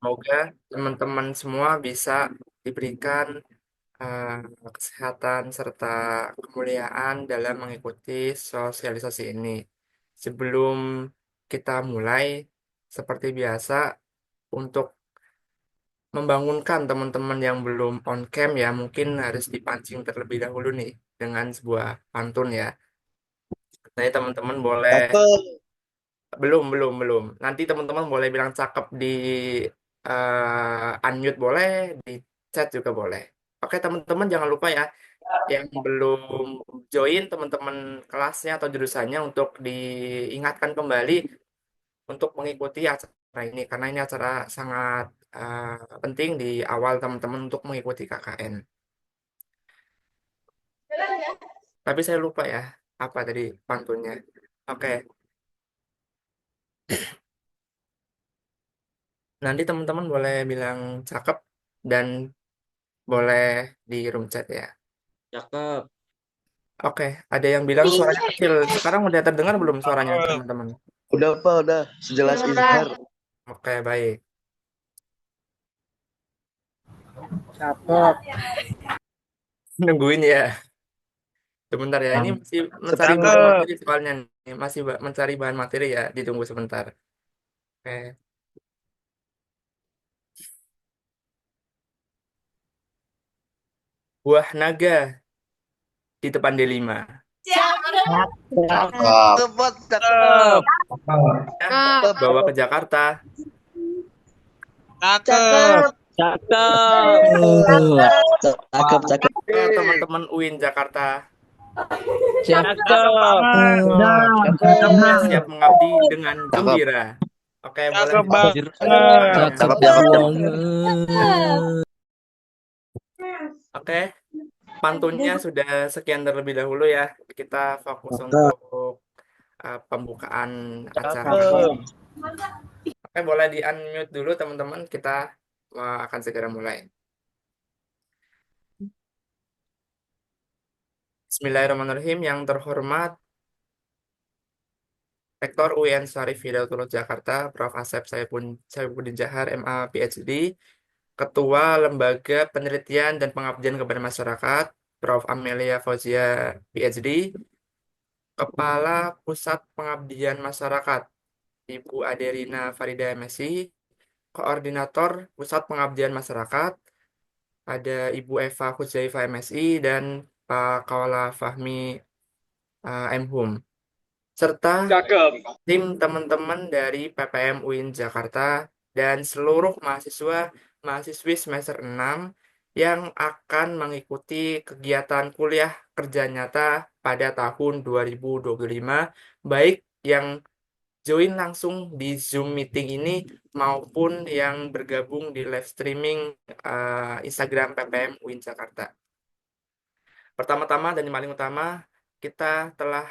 Semoga teman-teman semua bisa diberikan eh, kesehatan serta kemuliaan dalam mengikuti sosialisasi ini. Sebelum kita mulai, seperti biasa, untuk membangunkan teman-teman yang belum on cam ya, mungkin harus dipancing terlebih dahulu nih dengan sebuah pantun ya. Jadi teman-teman boleh Cakep. belum. Nanti teman-teman boleh bilang cakep di unmute boleh, di chat juga boleh. Oke, teman-teman jangan lupa ya yang belum join teman-teman kelasnya atau jurusannya untuk diingatkan kembali untuk mengikuti acara ini karena ini acara sangat penting di awal teman-teman untuk mengikuti KKN. Tapi saya lupa ya apa tadi pantunnya. Oke, nanti teman-teman boleh bilang cakep dan boleh di room chat ya. Cakep. Oke, ada yang bilang suaranya kecil. Sekarang udah terdengar belum suaranya teman-teman? Udah Pak, udah sejelas Izhar. Oke, baik. Cakep. Nungguin ya. Sebentar ya, ini masih mencari Sekarang bahan materi soalnya nih. Masih mencari bahan materi ya, ditunggu sebentar. Oke. Buah naga di depan D5. Cakep. tepat, Cakep. cakep. Ya, Cakep. bawa ke Jakarta. Cakep. Cakep. Cakep, cakep. Ke teman-teman UIN Jakarta. Cakep. Yang siap Cakep. mengabdi dengan Cakep. gembira. Oke, boleh Cakep banget. suaranya. Cakep, cakep, cakep. Oke, pantunnya sudah sekian terlebih dahulu ya. Kita fokus Cakep. untuk pembukaan acara kali Cakep. ini. Oke, boleh di unmute dulu teman-teman. Kita akan segera mulai. Bismillahirrahmanirrahim. Yang terhormat Rektor UIN Syarif Hidayatullah Jakarta, Prof. Asep Saifuddin Jahar, MA, PhD, Ketua Lembaga Penelitian dan Pengabdian kepada Masyarakat, Prof. Amelia Fauzia, PhD, Kepala Pusat Pengabdian Masyarakat, Ibu Adelina Farida MSI, Koordinator Pusat Pengabdian Masyarakat, ada Ibu Eva Huzaifa MSI, dan Pak Kaula Fahmi M. serta Cakep. tim teman-teman dari PPM UIN Jakarta dan seluruh mahasiswi semester 6 yang akan mengikuti kegiatan kuliah kerja nyata pada tahun 2025, baik yang join langsung di Zoom meeting ini maupun yang bergabung di live streaming Instagram PPM UIN Jakarta. Pertama-tama dan yang paling utama, kita telah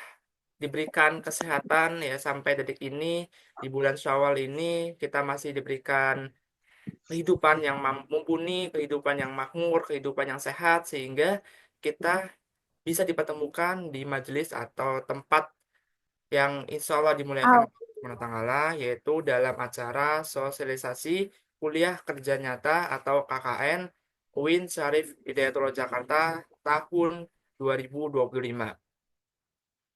diberikan kesehatan ya sampai detik ini di bulan Syawal ini kita masih diberikan kehidupan yang mumpuni, kehidupan yang makmur, kehidupan yang sehat sehingga kita bisa dipertemukan di majelis atau tempat yang insya Allah dimuliakan oleh Allah Subhanahu wa Ta'ala, yaitu dalam acara sosialisasi kuliah kerja nyata atau KKN UIN Syarif Hidayatullah Jakarta tahun 2025.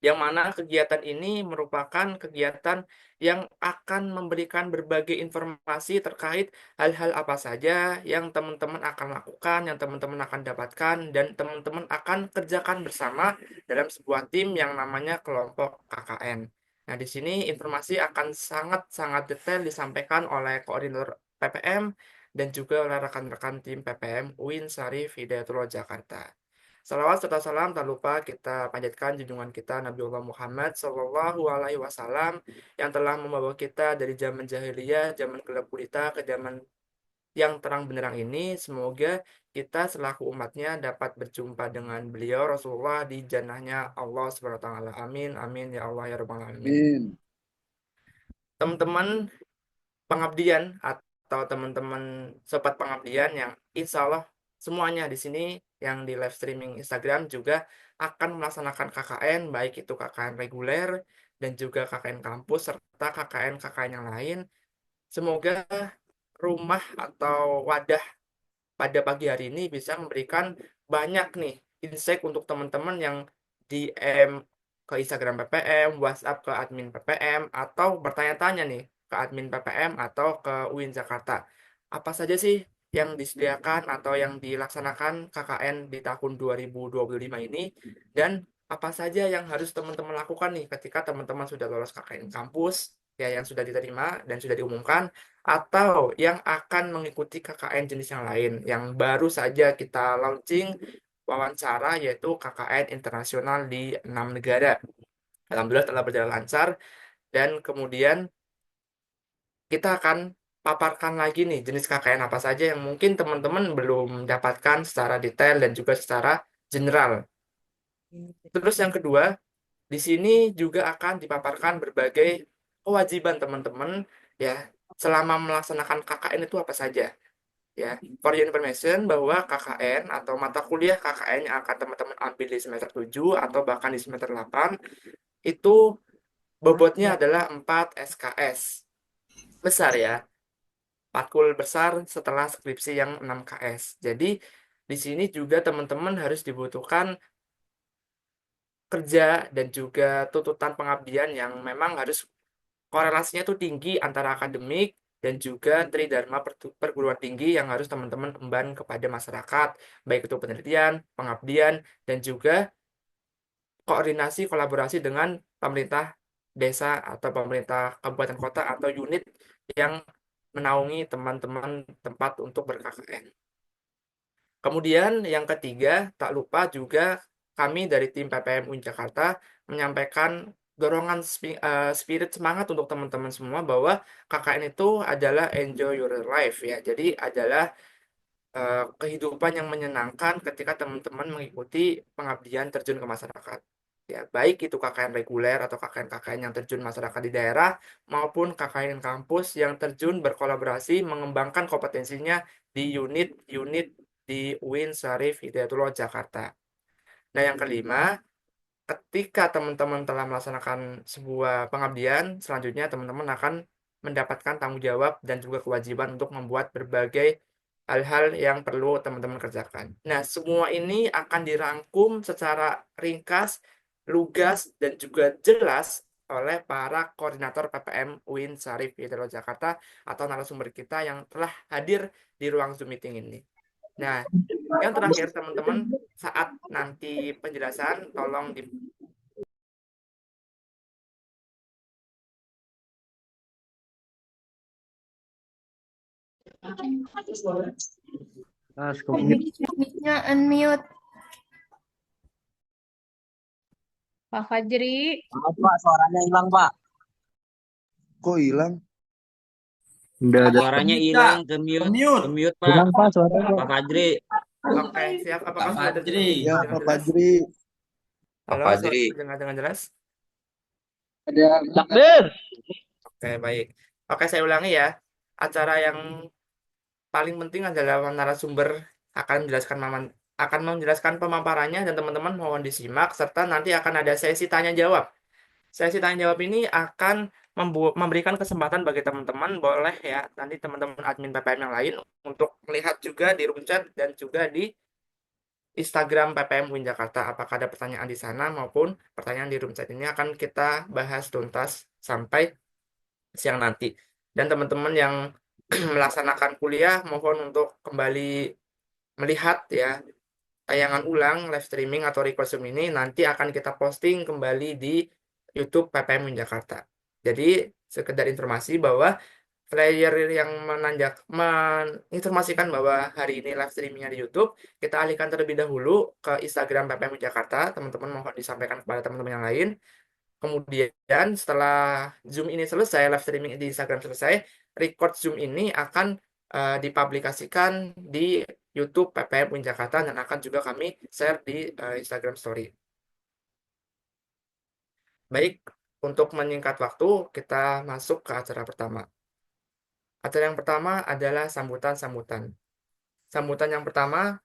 Yang mana kegiatan ini merupakan kegiatan yang akan memberikan berbagai informasi terkait hal-hal apa saja yang teman-teman akan lakukan, yang teman-teman akan dapatkan, dan teman-teman akan kerjakan bersama dalam sebuah tim yang namanya kelompok KKN. Nah, di sini informasi akan sangat-sangat detail disampaikan oleh koordinator PPM dan juga oleh rekan-rekan tim PPM UIN Syarif Hidayatullah Jakarta. Salawat serta salam tak lupa kita panjatkan junjungan kita Nabiullah Muhammad Sallallahu Alaihi Wasallam yang telah membawa kita dari zaman jahiliyah, zaman gelap gulita ke zaman yang terang benderang ini. Semoga kita selaku umatnya dapat berjumpa dengan beliau Rasulullah di jannahnya Allah Subhanahu Wa Taala. Amin, amin ya Allah ya Rabbal Alamin. Amin. Teman-teman pengabdian atau teman-teman sobat pengabdian yang insya Allah semuanya di sini yang di live streaming Instagram juga akan melaksanakan KKN, baik itu KKN reguler dan juga KKN kampus serta KKN-KKN yang lain. Semoga rumah atau wadah pada pagi hari ini bisa memberikan banyak nih insight untuk teman-teman yang DM ke Instagram PPM, WhatsApp ke admin PPM, atau bertanya-tanya nih ke admin PPM atau ke UIN Jakarta. Apa saja sih yang disediakan atau yang dilaksanakan KKN di tahun 2025 ini, dan apa saja yang harus teman-teman lakukan nih ketika teman-teman sudah lolos KKN kampus, ya yang sudah diterima dan sudah diumumkan, atau yang akan mengikuti KKN jenis yang lain yang baru saja kita launching wawancara, yaitu KKN internasional di 6 negara. Alhamdulillah telah berjalan lancar, dan kemudian kita akan paparkan lagi nih jenis KKN apa saja yang mungkin teman-teman belum dapatkan secara detail dan juga secara general. Terus yang kedua, di sini juga akan dipaparkan berbagai kewajiban teman-teman, ya, selama melaksanakan KKN itu apa saja. Ya, for your information bahwa KKN atau mata kuliah KKN yang akan teman-teman ambil di semester 7 atau bahkan di semester 8 itu bobotnya adalah 4 SKS. Besar ya, matkul besar setelah skripsi yang 6 KS. Jadi di sini juga teman-teman harus dibutuhkan kerja dan juga tuntutan pengabdian yang memang harus korelasinya tuh tinggi antara akademik dan juga tridharma perguruan tinggi yang harus teman-teman emban kepada masyarakat, baik itu penelitian, pengabdian, dan juga koordinasi kolaborasi dengan pemerintah desa atau pemerintah kabupaten kota atau unit yang menaungi teman-teman tempat untuk ber-KKN. Kemudian yang ketiga, tak lupa juga kami dari tim PPM UIN Jakarta menyampaikan dorongan spirit semangat untuk teman-teman semua bahwa KKN itu adalah enjoy your life, ya. Jadi adalah kehidupan yang menyenangkan ketika teman-teman mengikuti pengabdian terjun ke masyarakat. Ya, baik itu KKN reguler atau KKN-KKN yang terjun masyarakat di daerah maupun KKN kampus yang terjun berkolaborasi mengembangkan kompetensinya di unit-unit di UIN Syarif Hidayatullah Jakarta. Nah, yang kelima, ketika teman-teman telah melaksanakan sebuah pengabdian, selanjutnya teman-teman akan mendapatkan tanggung jawab dan juga kewajiban untuk membuat berbagai hal-hal yang perlu teman-teman kerjakan. Nah, semua ini akan dirangkum secara ringkas, lugas, dan juga jelas oleh para koordinator PPM UIN Syarif Hidayatullah Jakarta atau narasumber kita yang telah hadir di ruang Zoom meeting ini. Nah, yang terakhir teman-teman, saat nanti penjelasan tolong di Mic-nya unmute. Pak Fajri. Maaf, Pak, suaranya hilang, Pak. Kok hilang? Udah. Suaranya hilang, ke mute, Pak. Hilang Pak suaranya. Pak Fajri. Oke, siap. Apakah sudah terdengar Ya, dengan Pak jelas? Fajri. Halo, Pak suara Fajri. terdengar dengan jelas? Ada takbir. Oke, baik. Oke, saya ulangi ya. Acara yang paling penting adalah narasumber akan menjelaskan pemaparannya, dan teman-teman mohon disimak, serta nanti akan ada sesi tanya jawab. Sesi tanya jawab ini akan memberikan kesempatan bagi teman-teman, boleh ya, nanti teman-teman admin PPM yang lain untuk melihat juga di room chat dan juga di Instagram PPM UIN Jakarta. Apakah ada pertanyaan di sana maupun pertanyaan di room chat ini akan kita bahas tuntas sampai siang nanti. Dan teman-teman yang melaksanakan kuliah mohon untuk kembali melihat ya tayangan ulang live streaming atau record Zoom ini, nanti akan kita posting kembali di YouTube PPM UIN Jakarta. Jadi sekedar informasi bahwa flyer yang menginformasikan bahwa hari ini live streamingnya di YouTube, kita alihkan terlebih dahulu ke Instagram PPM Jakarta. Teman-teman mohon disampaikan kepada teman-teman yang lain. Kemudian setelah Zoom ini selesai, live streaming di Instagram selesai, record Zoom ini akan dipublikasikan di YouTube PPM UIN Jakarta dan akan juga kami share di Instagram Story. Baik, untuk menyingkat waktu, kita masuk ke acara pertama. Acara yang pertama adalah sambutan-sambutan. Sambutan yang pertama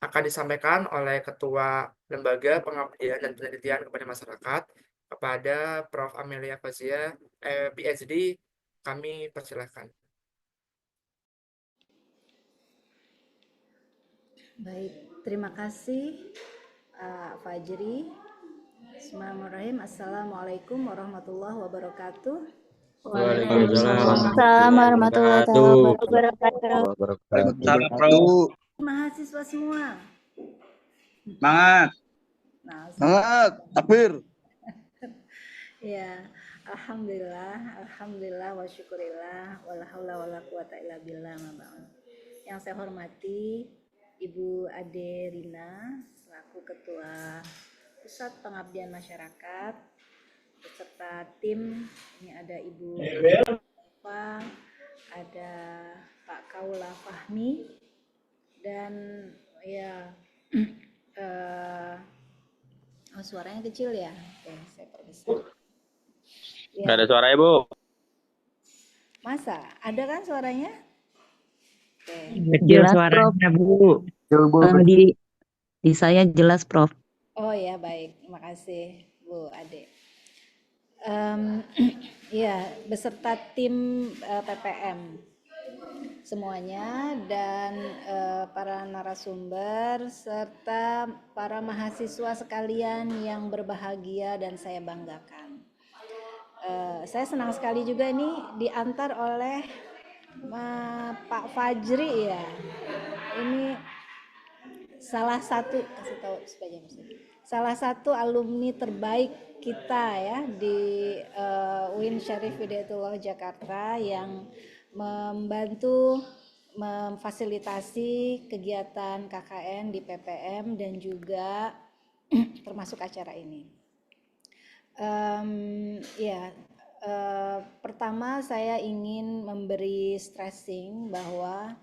akan disampaikan oleh Ketua Lembaga Pengabdian dan Penelitian kepada Masyarakat, kepada Prof. Amelia Fazia, PhD. Kami persilahkan. Baik, terima kasih Pak Fajri. Bismillahirrahmanirrahim. Assalamualaikum warahmatullahi wabarakatuh. Waalaikumsalam warahmatullahi wabarakatuh. Wabarakatuh. Mahasiswa semua. Semangat. Nah, Semangat, takbir. ya, alhamdulillah wa syukurillah wala haula wala quwata illa billah. Yang saya hormati Ibu Ade Rina selaku Ketua Pusat Pengabdian Masyarakat beserta tim. Ini ada Ibu Eva, ada Pak Kaula Fahmi, dan ya suaranya kecil ya. Oke, saya perbesar. Nggak ada suaranya, Bu. Masa? Ada kan suaranya? Oke. Jelas suaranya, Bu. Di saya jelas, Prof. Oh ya, baik. Terima kasih, Bu Ade. Ya, beserta tim PPM semuanya dan para narasumber serta para mahasiswa sekalian yang berbahagia dan saya banggakan. Saya senang sekali juga ini diantar oleh Pak Fajri ya. Ini salah satu alumni terbaik kita ya di UIN Syarif Hidayatullah Jakarta yang membantu memfasilitasi kegiatan KKN di PPM dan juga termasuk acara ini. Pertama saya ingin memberi stressing bahwa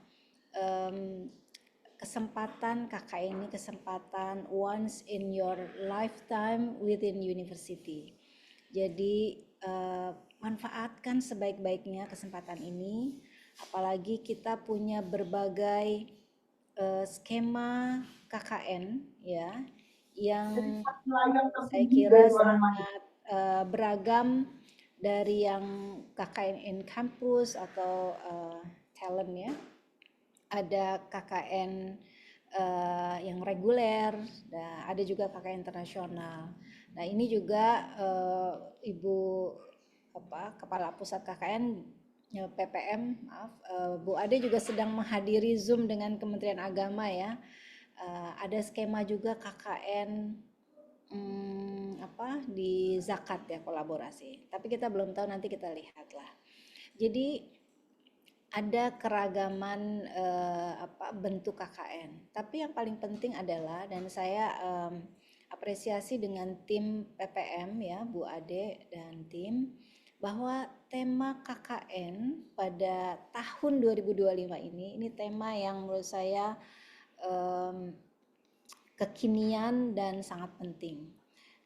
kesempatan KKN ini kesempatan once in your lifetime within university. Jadi manfaatkan sebaik-baiknya kesempatan ini, apalagi kita punya berbagai skema KKN ya yang saya kira sangat beragam, dari yang KKN in campus atau talent ya, ada KKN yang reguler, ada juga KKN internasional. Nah ini juga Ibu Kepala Pusat KKN PPM, Bu Ade juga sedang menghadiri Zoom dengan Kementerian Agama ya. Ada skema juga KKN di zakat ya, kolaborasi. Tapi kita belum tahu, nanti kita lihatlah. Jadi ada keragaman bentuk KKN. Tapi yang paling penting adalah, dan saya apresiasi dengan tim PPM ya, Bu Ade dan tim, bahwa tema KKN pada tahun 2025 ini tema yang menurut saya kekinian dan sangat penting.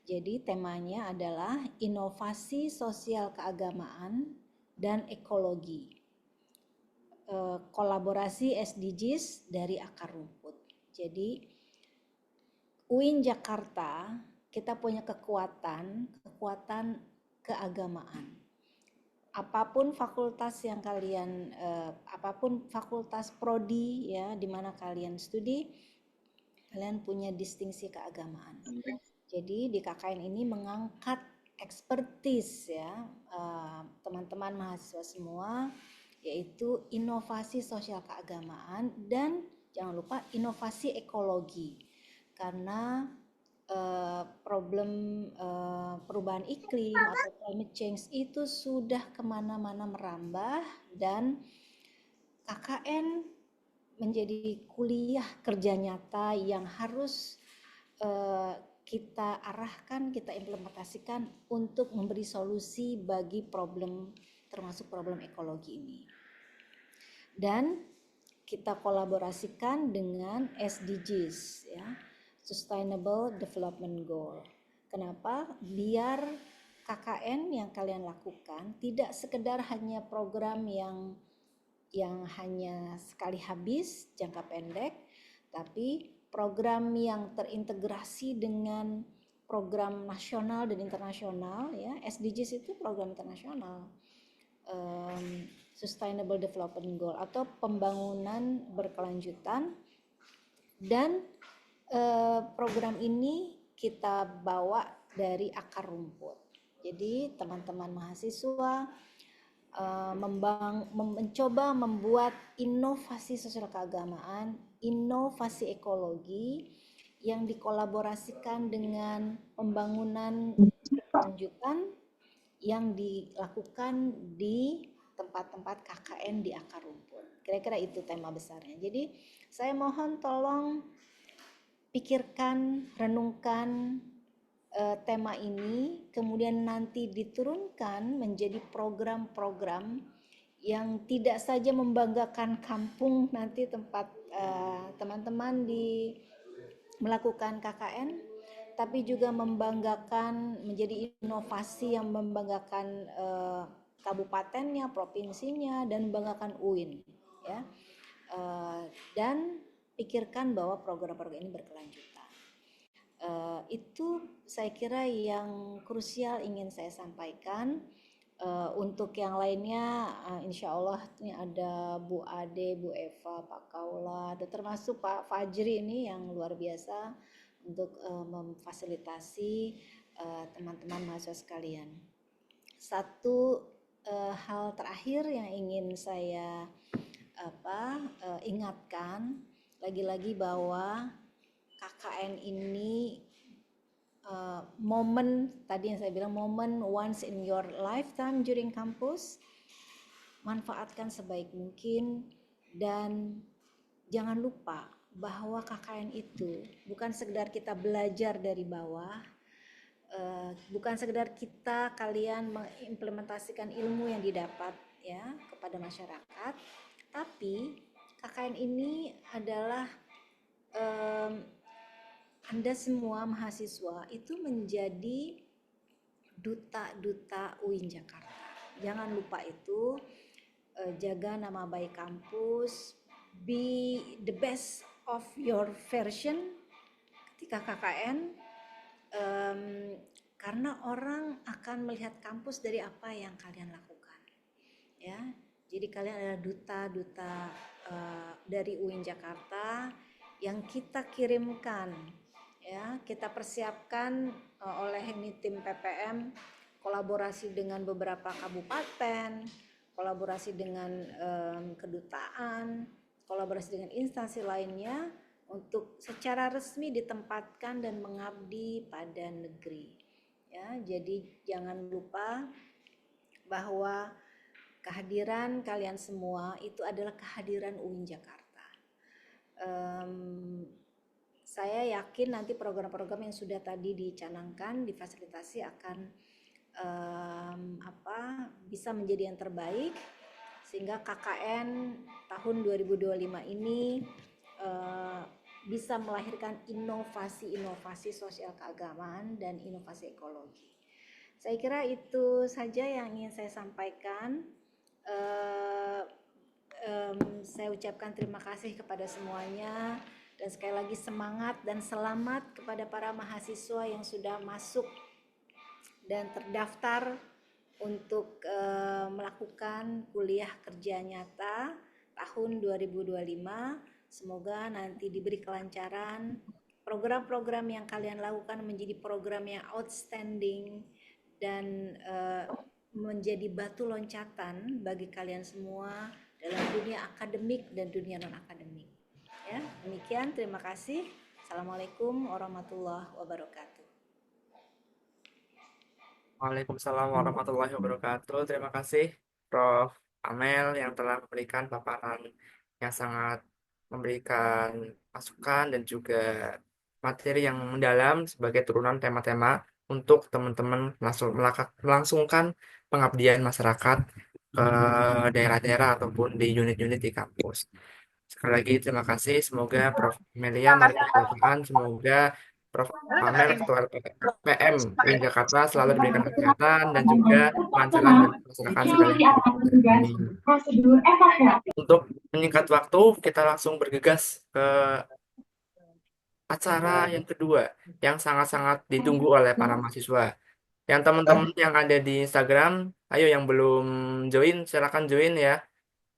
Jadi temanya adalah inovasi sosial keagamaan dan ekologi. Kolaborasi SDGs dari akar rumput. Jadi UIN Jakarta kita punya kekuatan keagamaan. Apapun fakultas yang kalian, apapun fakultas prodi ya, di mana kalian studi, kalian punya distingsi keagamaan. Jadi di KKN ini mengangkat expertise ya, teman-teman mahasiswa semua, yaitu inovasi sosial keagamaan dan jangan lupa inovasi ekologi, karena problem perubahan iklim atau climate change itu sudah kemana-mana merambah, dan KKN menjadi kuliah kerja nyata yang harus kita arahkan, kita implementasikan untuk memberi solusi bagi problem, termasuk problem ekologi ini. Dan kita kolaborasikan dengan SDGs ya, Sustainable Development Goal. Kenapa? Biar KKN yang kalian lakukan tidak sekedar hanya program yang hanya sekali habis, jangka pendek, tapi program yang terintegrasi dengan program nasional dan internasional ya. SDGs itu program internasional, Sustainable Development Goal atau pembangunan berkelanjutan Dan program ini kita bawa dari akar rumput. Jadi teman-teman mahasiswa mencoba membuat inovasi sosial keagamaan, inovasi ekologi yang dikolaborasikan dengan pembangunan berkelanjutan yang dilakukan di tempat-tempat KKN di akar rumput. Kira-kira itu tema besarnya. Jadi saya mohon tolong pikirkan, renungkan tema ini, kemudian nanti diturunkan menjadi program-program yang tidak saja membanggakan kampung nanti tempat teman-teman melakukan KKN, tapi juga membanggakan, menjadi inovasi yang membanggakan kabupatennya, provinsinya, dan membanggakan UIN, ya. Dan pikirkan bahwa program-program ini berkelanjutan. Itu saya kira yang krusial ingin saya sampaikan. Untuk yang lainnya, insya Allah ini ada Bu Ade, Bu Eva, Pak Kaula, termasuk Pak Fajri ini yang luar biasa untuk memfasilitasi teman-teman mahasiswa sekalian. Satu hal terakhir yang ingin saya ingatkan lagi-lagi bahwa KKN ini momen tadi yang saya bilang, momen once in your lifetime during kampus. Manfaatkan sebaik mungkin dan jangan lupa bahwa KKN itu bukan sekedar kita belajar dari bawah, bukan sekedar kalian mengimplementasikan ilmu yang didapat ya kepada masyarakat, tapi KKN ini adalah Anda semua mahasiswa itu menjadi duta-duta UIN Jakarta. Jangan lupa itu, jaga nama baik kampus, be the best of your version ketika KKN, karena orang akan melihat kampus dari apa yang kalian lakukan. Ya, jadi kalian adalah duta-duta dari UIN Jakarta yang kita kirimkan. Ya, kita persiapkan oleh ini tim PPM, kolaborasi dengan beberapa kabupaten, kolaborasi dengan kedutaan, kolaborasi dengan instansi lainnya untuk secara resmi ditempatkan dan mengabdi pada negeri. Ya, jadi jangan lupa bahwa kehadiran kalian semua itu adalah kehadiran UIN Jakarta. Saya yakin nanti program-program yang sudah tadi dicanangkan, difasilitasi akan bisa menjadi yang terbaik sehingga KKN tahun 2025 ini bisa melahirkan inovasi-inovasi sosial keagamaan dan inovasi ekologi. Saya kira itu saja yang ingin saya sampaikan. Saya ucapkan terima kasih kepada semuanya. Dan sekali lagi semangat dan selamat kepada para mahasiswa yang sudah masuk dan terdaftar untuk melakukan kuliah kerja nyata tahun 2025. Semoga nanti diberi kelancaran, program-program yang kalian lakukan menjadi program yang outstanding dan menjadi batu loncatan bagi kalian semua dalam dunia akademik dan dunia non-akademik. Ya, demikian, terima kasih. Assalamualaikum warahmatullahi wabarakatuh. Waalaikumsalam warahmatullahi wabarakatuh. Terima kasih Prof. Amel yang telah memberikan paparan yang sangat memberikan masukan dan juga materi yang mendalam sebagai turunan tema-tema untuk teman-teman melangsungkan pengabdian masyarakat ke daerah-daerah ataupun di unit-unit di kampus. Sekali lagi terima kasih. Semoga Prof. Amelia Marita Sultan, semoga Prof. Amel Ketua PM UIN Jakarta selalu diberikan kesehatan dan juga kelancaran dan masyarakat sekalian. Untuk menyingkat waktu, kita langsung bergegas ke acara yang kedua yang sangat-sangat ditunggu oleh para mahasiswa. Yang teman-teman yang ada di Instagram, ayo yang belum join, silakan join ya.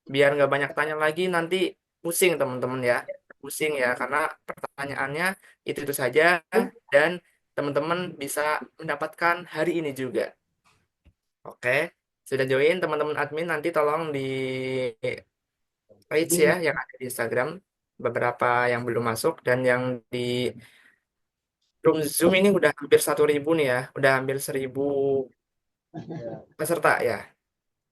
Biar nggak banyak tanya lagi, nanti pusing teman-teman ya. pusing ya, karena pertanyaannya itu saja dan teman-teman bisa mendapatkan hari ini juga. Oke, sudah join teman-teman admin, nanti tolong di page ya yang ada di Instagram, beberapa yang belum masuk dan yang di room Zoom ini udah hampir 1.000 nih ya, udah hampir 1.000 peserta ya.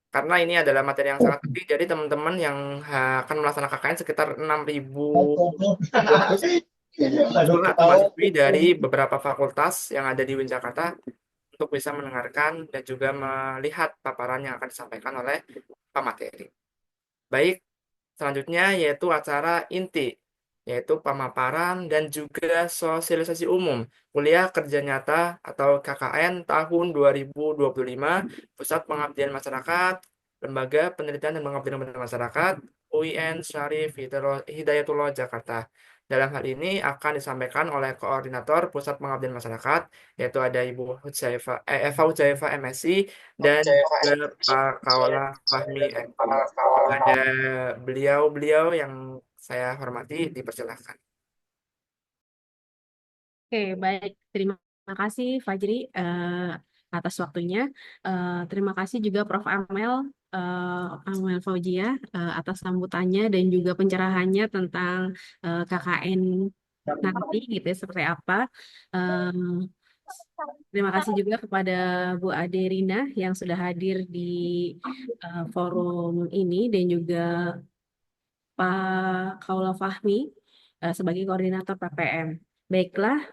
Karena ini adalah materi yang sangat penting, jadi teman-teman yang akan melaksanakan KKN sekitar 6.200 mahasiswa atau mahasiswi dari beberapa fakultas yang ada di UIN Jakarta untuk bisa mendengarkan dan juga melihat paparan yang akan disampaikan oleh pemateri. Baik, selanjutnya yaitu acara inti, yaitu pemaparan dan juga sosialisasi umum kuliah kerja nyata atau KKN tahun 2025 Pusat Pengabdian Masyarakat, Lembaga Penelitian dan Pengabdian Kepada Masyarakat, UIN Syarif Hidayatullah Jakarta. Dalam hal ini akan disampaikan oleh Koordinator Pusat Pengabdian Masyarakat, yaitu ada Ibu Eva Hujaifah MSI dan juga Pak Kaula Fahmi MI. Ada beliau-beliau yang saya hormati, dipersilahkan. Oke, baik. Terima kasih Fajri atas waktunya. Terima kasih juga Prof. Amel Fauzia atas sambutannya dan juga pencerahannya tentang KKN nanti gitu ya, seperti apa. Terima kasih juga kepada Bu Ade Rina yang sudah hadir di forum ini dan juga Pak Kaula Fahmi sebagai koordinator PPM. Baiklah,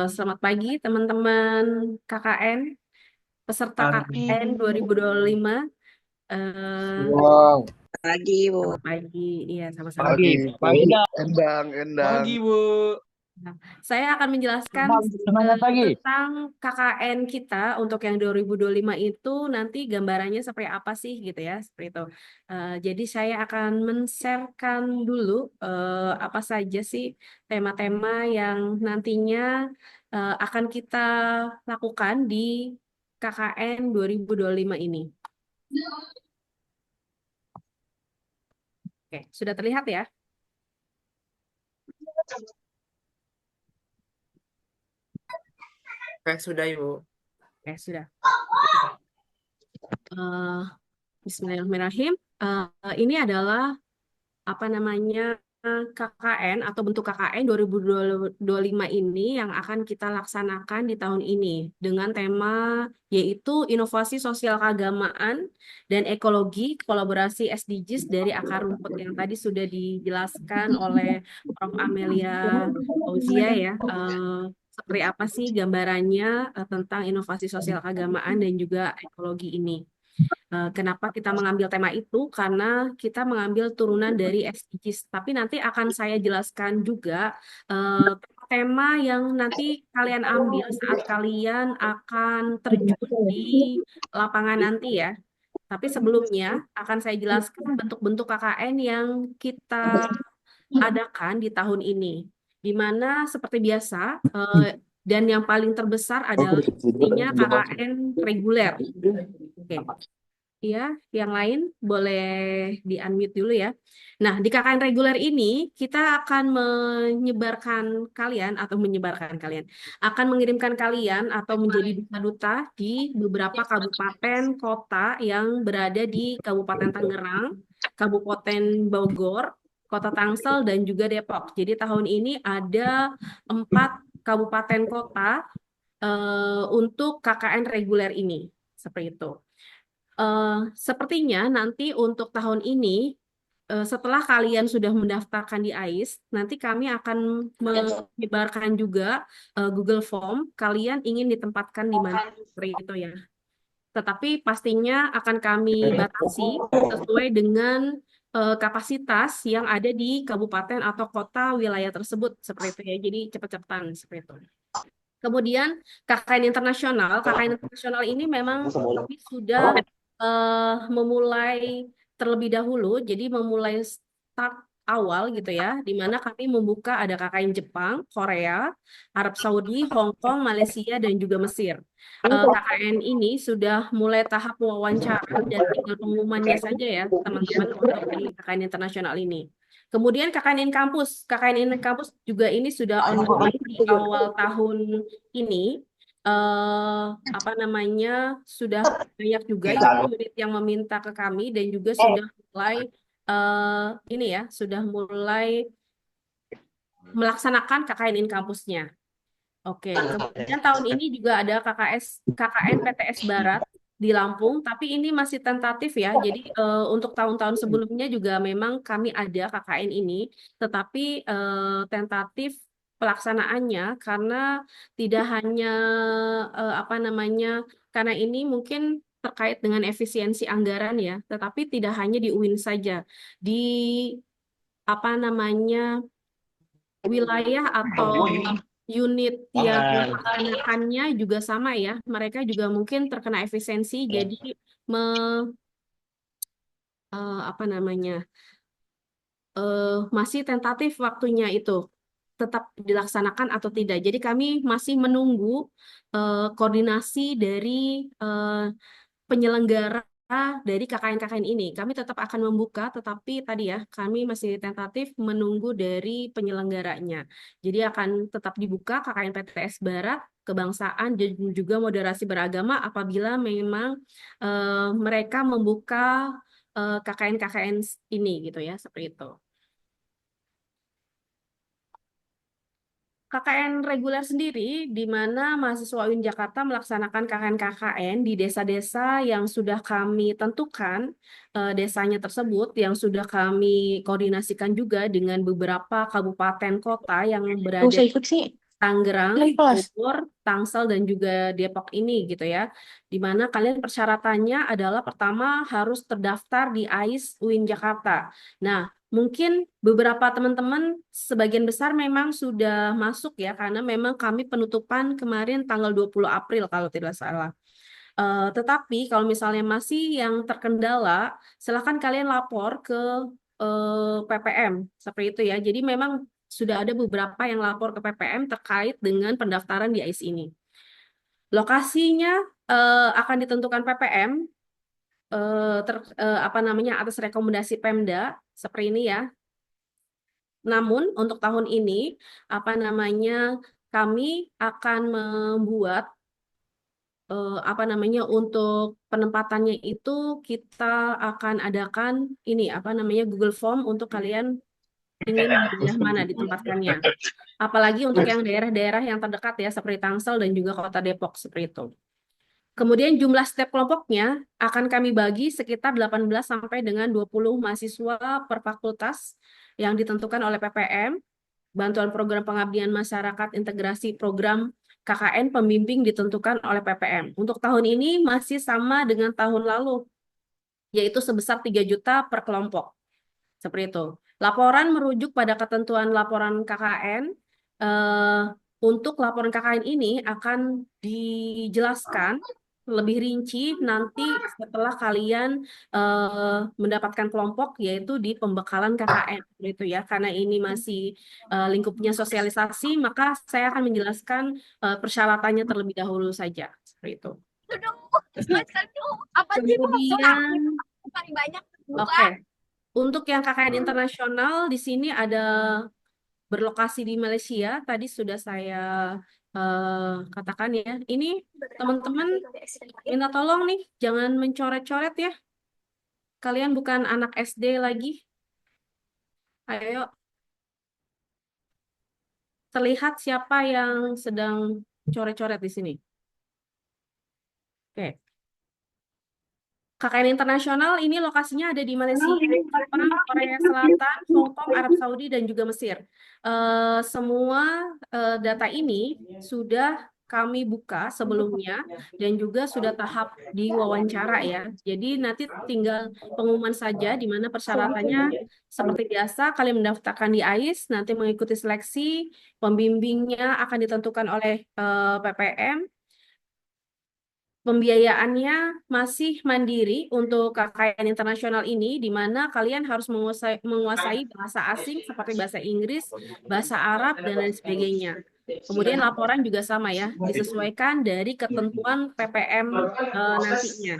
selamat pagi teman-teman KKN, peserta KKN 2025. Wow. Pagi, Bu. Selamat pagi, iya sama-sama. Pagi. Pagi. Endang. Pagi, Bu. Saya akan menjelaskan tentang KKN kita untuk yang 2025 itu nanti gambarannya seperti apa sih gitu ya, seperti itu. Jadi saya akan men-sharekan dulu apa saja sih tema-tema yang nantinya akan kita lakukan di KKN 2025 ini. Oke, sudah terlihat ya? Oke, sudah Ibu. Oke, sudah. Bismillahirrahmanirrahim. Ini adalah apa namanya KKN atau bentuk KKN 2025 ini yang akan kita laksanakan di tahun ini dengan tema yaitu inovasi sosial keagamaan dan ekologi kolaborasi SDGs dari akar rumput yang tadi sudah dijelaskan oleh Prof. Amelia Fauzia ya. Seperti apa sih gambarannya tentang inovasi sosial keagamaan dan juga ekologi ini. Kenapa kita mengambil tema itu? Karena kita mengambil turunan dari SDGs. Tapi nanti akan saya jelaskan juga tema yang nanti kalian ambil saat kalian akan terjun di lapangan nanti ya. Tapi sebelumnya akan saya jelaskan bentuk-bentuk KKN yang kita adakan di tahun ini. Di mana seperti biasa, dan yang paling terbesar adalah pastinya KKN reguler. Oke. Ya, yang lain boleh di-unmute dulu ya. Nah, di KKN reguler ini kita akan akan mengirimkan kalian atau menjadi duta-duta di beberapa kabupaten kota yang berada di Kabupaten Tangerang, Kabupaten Bogor, Kota Tangsel, dan juga Depok. Jadi tahun ini ada 4 kabupaten kota untuk KKN reguler ini. Seperti itu. Sepertinya nanti untuk tahun ini, setelah kalian sudah mendaftarkan di AIS, nanti kami akan menyebarkan juga Google Form, kalian ingin ditempatkan di mana, seperti itu ya. Tetapi pastinya akan kami batasi sesuai dengan kapasitas yang ada di kabupaten atau kota wilayah tersebut, seperti itu ya. Jadi cepat-cepatan, seperti itu. Kemudian KKN internasional ini memang kami sudah memulai terlebih dahulu, jadi memulai start awal gitu ya, di mana kami membuka ada KKN Jepang, Korea, Arab Saudi, Hong Kong, Malaysia, dan juga Mesir. KKN ini sudah mulai tahap wawancara dan tinggal pengumumannya saja ya, teman-teman, untuk di KKN internasional ini. Kemudian KKN in kampus. KKN in kampus juga ini sudah ongoing di awal tahun ini. Apa namanya, sudah banyak juga unit yang meminta ke kami dan juga sudah mulai ini ya, sudah mulai melaksanakan KKN in kampusnya. Oke, kemudian tahun ini juga ada KKN PTS Barat di Lampung, tapi ini masih tentatif ya. Jadi untuk tahun-tahun sebelumnya juga memang kami ada KKN ini, tetapi tentatif pelaksanaannya karena tidak hanya apa namanya, karena ini mungkin terkait dengan efisiensi anggaran ya, tetapi tidak hanya di UIN saja, di apa namanya wilayah atau unit yang melaksanakannya juga sama ya. Mereka juga mungkin terkena efisiensi, jadi apa namanya masih tentatif waktunya itu tetap dilaksanakan atau tidak. Jadi kami masih menunggu koordinasi dari penyelenggara dari KKN-KKN ini. Kami tetap akan membuka, tetapi tadi ya, kami masih tentatif menunggu dari penyelenggaranya. Jadi akan tetap dibuka KKN PTS Barat, kebangsaan, dan juga moderasi beragama apabila memang mereka membuka KKN-KKN ini gitu ya, seperti itu. KKN reguler sendiri, di mana mahasiswa UIN Jakarta melaksanakan KKN-KKN di desa-desa yang sudah kami tentukan, desanya tersebut, yang sudah kami koordinasikan juga dengan beberapa kabupaten kota yang berada di Tangerang, Bogor, Tangsel, dan juga Depok ini gitu ya. Di mana kalian persyaratannya adalah pertama harus terdaftar di AIS UIN Jakarta. Nah, mungkin beberapa teman-teman sebagian besar memang sudah masuk ya, karena memang kami penutupan kemarin tanggal 20 April kalau tidak salah. Tetapi kalau misalnya masih yang terkendala, silakan kalian lapor ke PPM seperti itu ya. Jadi memang sudah ada beberapa yang lapor ke PPM terkait dengan pendaftaran di AIS ini. Lokasinya akan ditentukan PPM apa namanya atas rekomendasi Pemda seperti ini ya. Namun untuk tahun ini apa namanya kami akan membuat apa namanya untuk penempatannya itu kita akan adakan ini apa namanya Google Form untuk kalian ingin di daerah mana ditempatkannya. Apalagi untuk yang daerah-daerah yang terdekat ya seperti Tangsel dan juga Kota Depok seperti itu. Kemudian jumlah setiap kelompoknya akan kami bagi sekitar 18 sampai dengan 20 mahasiswa per fakultas yang ditentukan oleh PPM. Bantuan program pengabdian masyarakat integrasi program KKN pembimbing ditentukan oleh PPM. Untuk tahun ini masih sama dengan tahun lalu, yaitu sebesar 3 juta per kelompok. Seperti itu. Laporan merujuk pada ketentuan laporan KKN. Untuk laporan KKN ini akan dijelaskan lebih rinci nanti setelah kalian mendapatkan kelompok, yaitu di pembekalan KKN gitu ya. Karena ini masih lingkupnya sosialisasi, maka saya akan menjelaskan persyaratannya terlebih dahulu saja seperti itu. Kemudian, oke. Untuk yang KKN internasional di sini ada berlokasi di Malaysia. Tadi sudah saya katakan ya. Ini teman-teman minta tolong nih, jangan mencoret-coret ya. Kalian bukan anak SD lagi. Ayo. Terlihat siapa yang sedang coret-coret di sini. Oke. KKN internasional ini lokasinya ada di Malaysia, Jepang, Korea Selatan, Hong Kong, Arab Saudi, dan juga Mesir. Semua data ini sudah kami buka sebelumnya dan juga sudah tahap diwawancara ya. Jadi nanti tinggal pengumuman saja di mana persyaratannya seperti biasa kalian mendaftarkan di AIS, nanti mengikuti seleksi, pembimbingnya akan ditentukan oleh PPM. Pembiayaannya masih mandiri untuk KKN internasional ini, di mana kalian harus menguasai bahasa asing seperti bahasa Inggris, bahasa Arab, dan lain sebagainya. Kemudian laporan juga sama ya, disesuaikan dari ketentuan PPM nantinya.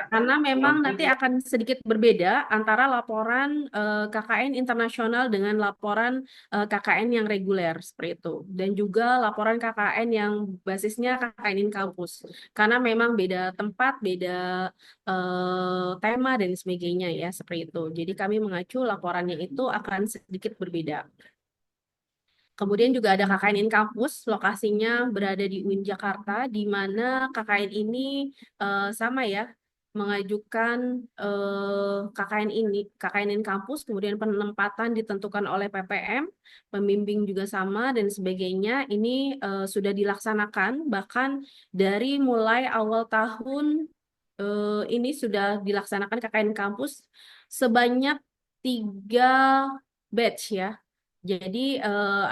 Karena memang nanti akan sedikit berbeda antara laporan KKN internasional dengan laporan KKN yang reguler seperti itu. Dan juga laporan KKN yang basisnya KKN in kampus. Karena memang beda tempat, beda tema dan sebagainya ya seperti itu. Jadi kami mengacu laporannya itu akan sedikit berbeda. Kemudian juga ada KKN in kampus, lokasinya berada di UIN Jakarta, di mana KKN ini sama ya, mengajukan KKN in kampus, kemudian penempatan ditentukan oleh PPM, pembimbing juga sama dan sebagainya. Ini sudah dilaksanakan, bahkan dari mulai awal tahun ini sudah dilaksanakan KKN kampus sebanyak 3 batch ya. Jadi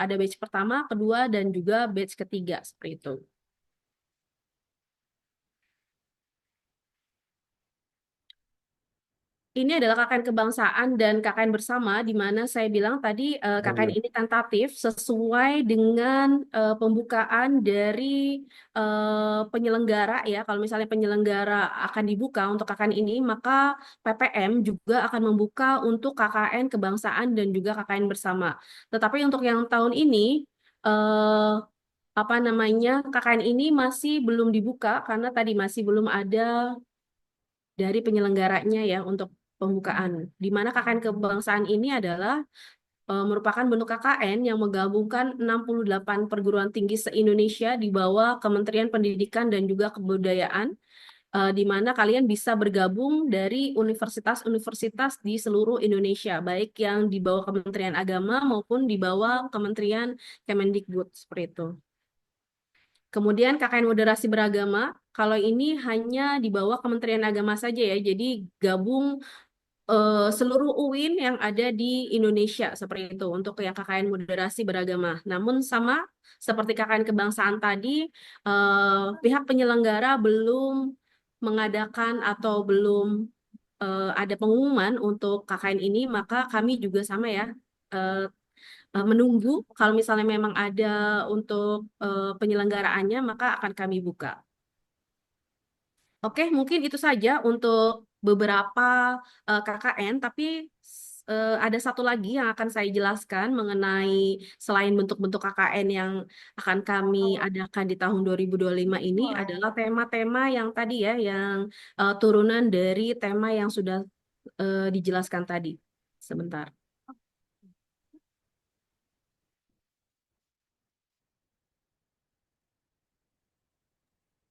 ada batch pertama, kedua, dan juga batch ketiga seperti itu. Ini adalah KKN kebangsaan dan KKN bersama, di mana saya bilang tadi KKN ini tentatif sesuai dengan pembukaan dari penyelenggara ya. Kalau misalnya penyelenggara akan dibuka untuk KKN ini, maka PPM juga akan membuka untuk KKN kebangsaan dan juga KKN bersama. Tetapi untuk yang tahun ini KKN ini masih belum dibuka karena tadi masih belum ada dari penyelenggaranya ya untuk pembukaan. Di mana KKN kebangsaan ini adalah merupakan bentuk KKN yang menggabungkan 68 perguruan tinggi se-Indonesia di bawah Kementerian Pendidikan dan juga Kebudayaan, di mana kalian bisa bergabung dari universitas-universitas di seluruh Indonesia, baik yang di bawah Kementerian Agama maupun di bawah Kementerian Kemendikbud, seperti itu. Kemudian KKN moderasi beragama, kalau ini hanya di bawah Kementerian Agama saja ya, jadi gabung seluruh UIN yang ada di Indonesia seperti itu untuk yang KKN moderasi beragama. Namun sama seperti KKN kebangsaan tadi, pihak penyelenggara belum mengadakan atau belum ada pengumuman untuk KKN ini, maka kami juga sama ya menunggu kalau misalnya memang ada untuk penyelenggaraannya, maka akan kami buka. Oke, mungkin itu saja untuk beberapa KKN, tapi ada satu lagi yang akan saya jelaskan mengenai selain bentuk-bentuk KKN yang akan kami adakan di tahun 2025 ini adalah tema-tema yang tadi ya, yang turunan dari tema yang sudah dijelaskan tadi. Sebentar.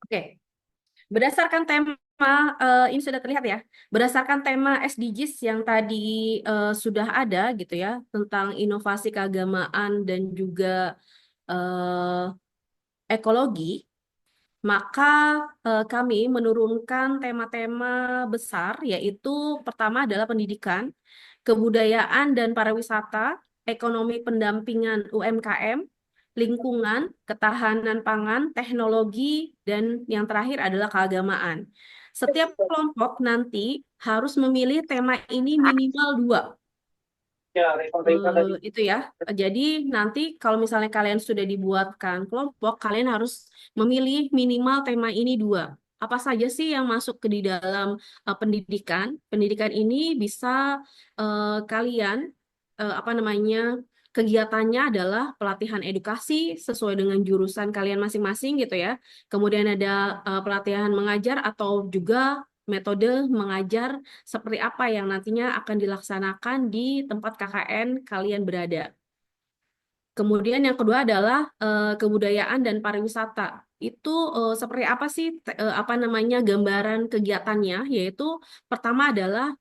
Oke. Berdasarkan tema, ini sudah terlihat ya, berdasarkan tema SDGs yang tadi sudah ada gitu ya, tentang inovasi keagamaan dan juga ekologi, maka kami menurunkan tema-tema besar, yaitu pertama adalah pendidikan, kebudayaan dan pariwisata, ekonomi pendampingan UMKM, lingkungan, ketahanan pangan, teknologi, dan yang terakhir adalah keagamaan. Setiap kelompok nanti harus memilih tema ini minimal 2. Itu ya. Jadi nanti kalau misalnya kalian sudah dibuatkan kelompok, kalian harus memilih minimal tema ini 2. Apa saja sih yang masuk ke di dalam pendidikan? Pendidikan ini bisa kalian kegiatannya adalah pelatihan edukasi sesuai dengan jurusan kalian masing-masing gitu ya. Kemudian ada pelatihan mengajar atau juga metode mengajar seperti apa yang nantinya akan dilaksanakan di tempat KKN kalian berada. Kemudian yang kedua adalah kebudayaan dan pariwisata. Itu seperti apa sih gambaran kegiatannya? Yaitu pertama adalah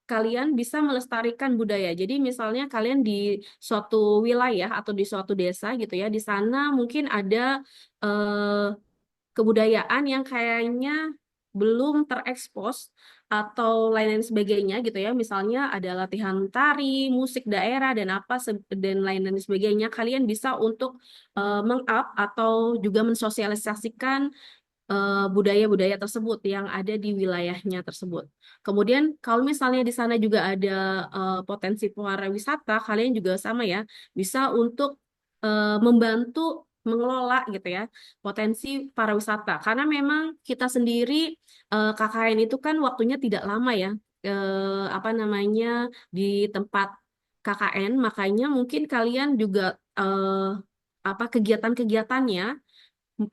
kalian bisa melestarikan budaya. Jadi misalnya kalian di suatu wilayah atau di suatu desa gitu ya, di sana mungkin ada kebudayaan yang kayaknya belum terekspos atau lain-lain sebagainya gitu ya. Misalnya ada latihan tari, musik daerah dan dan lain-lain sebagainya. Kalian bisa untuk meng-up atau juga mensosialisasikan budaya-budaya tersebut yang ada di wilayahnya tersebut. Kemudian kalau misalnya di sana juga ada potensi pariwisata, kalian juga sama ya, bisa untuk membantu mengelola gitu ya potensi pariwisata karena memang kita sendiri KKN itu kan waktunya tidak lama ya apa namanya di tempat KKN, makanya mungkin kalian juga apa kegiatan-kegiatannya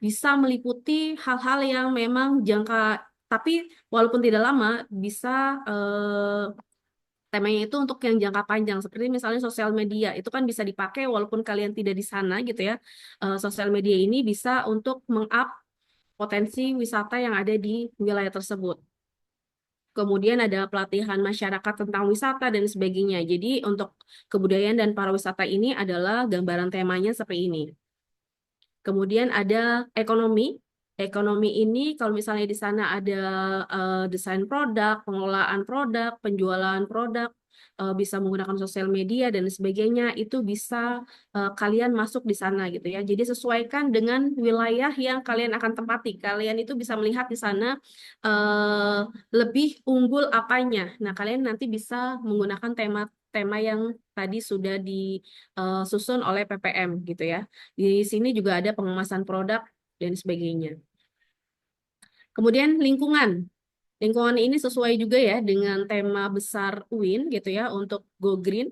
bisa meliputi hal-hal yang memang jangka, tapi walaupun tidak lama bisa temanya itu untuk yang jangka panjang seperti misalnya sosial media itu kan bisa dipakai walaupun kalian tidak di sana gitu ya. Sosial media ini bisa untuk meng-up potensi wisata yang ada di wilayah tersebut. Kemudian ada pelatihan masyarakat tentang wisata dan sebagainya. Jadi untuk kebudayaan dan pariwisata ini adalah gambaran temanya seperti ini. Kemudian ada ekonomi. Ekonomi ini kalau misalnya di sana ada desain produk, pengelolaan produk, penjualan produk, bisa menggunakan sosial media dan sebagainya, itu bisa kalian masuk di sana gitu ya. Jadi sesuaikan dengan wilayah yang kalian akan tempati. Kalian itu bisa melihat di sana lebih unggul apanya. Nah, kalian nanti bisa menggunakan tema yang tadi sudah disusun oleh PPM gitu ya. Di sini juga ada pengemasan produk dan sebagainya. Kemudian lingkungan. Lingkungan ini sesuai juga ya dengan tema besar UIN gitu ya untuk Go Green.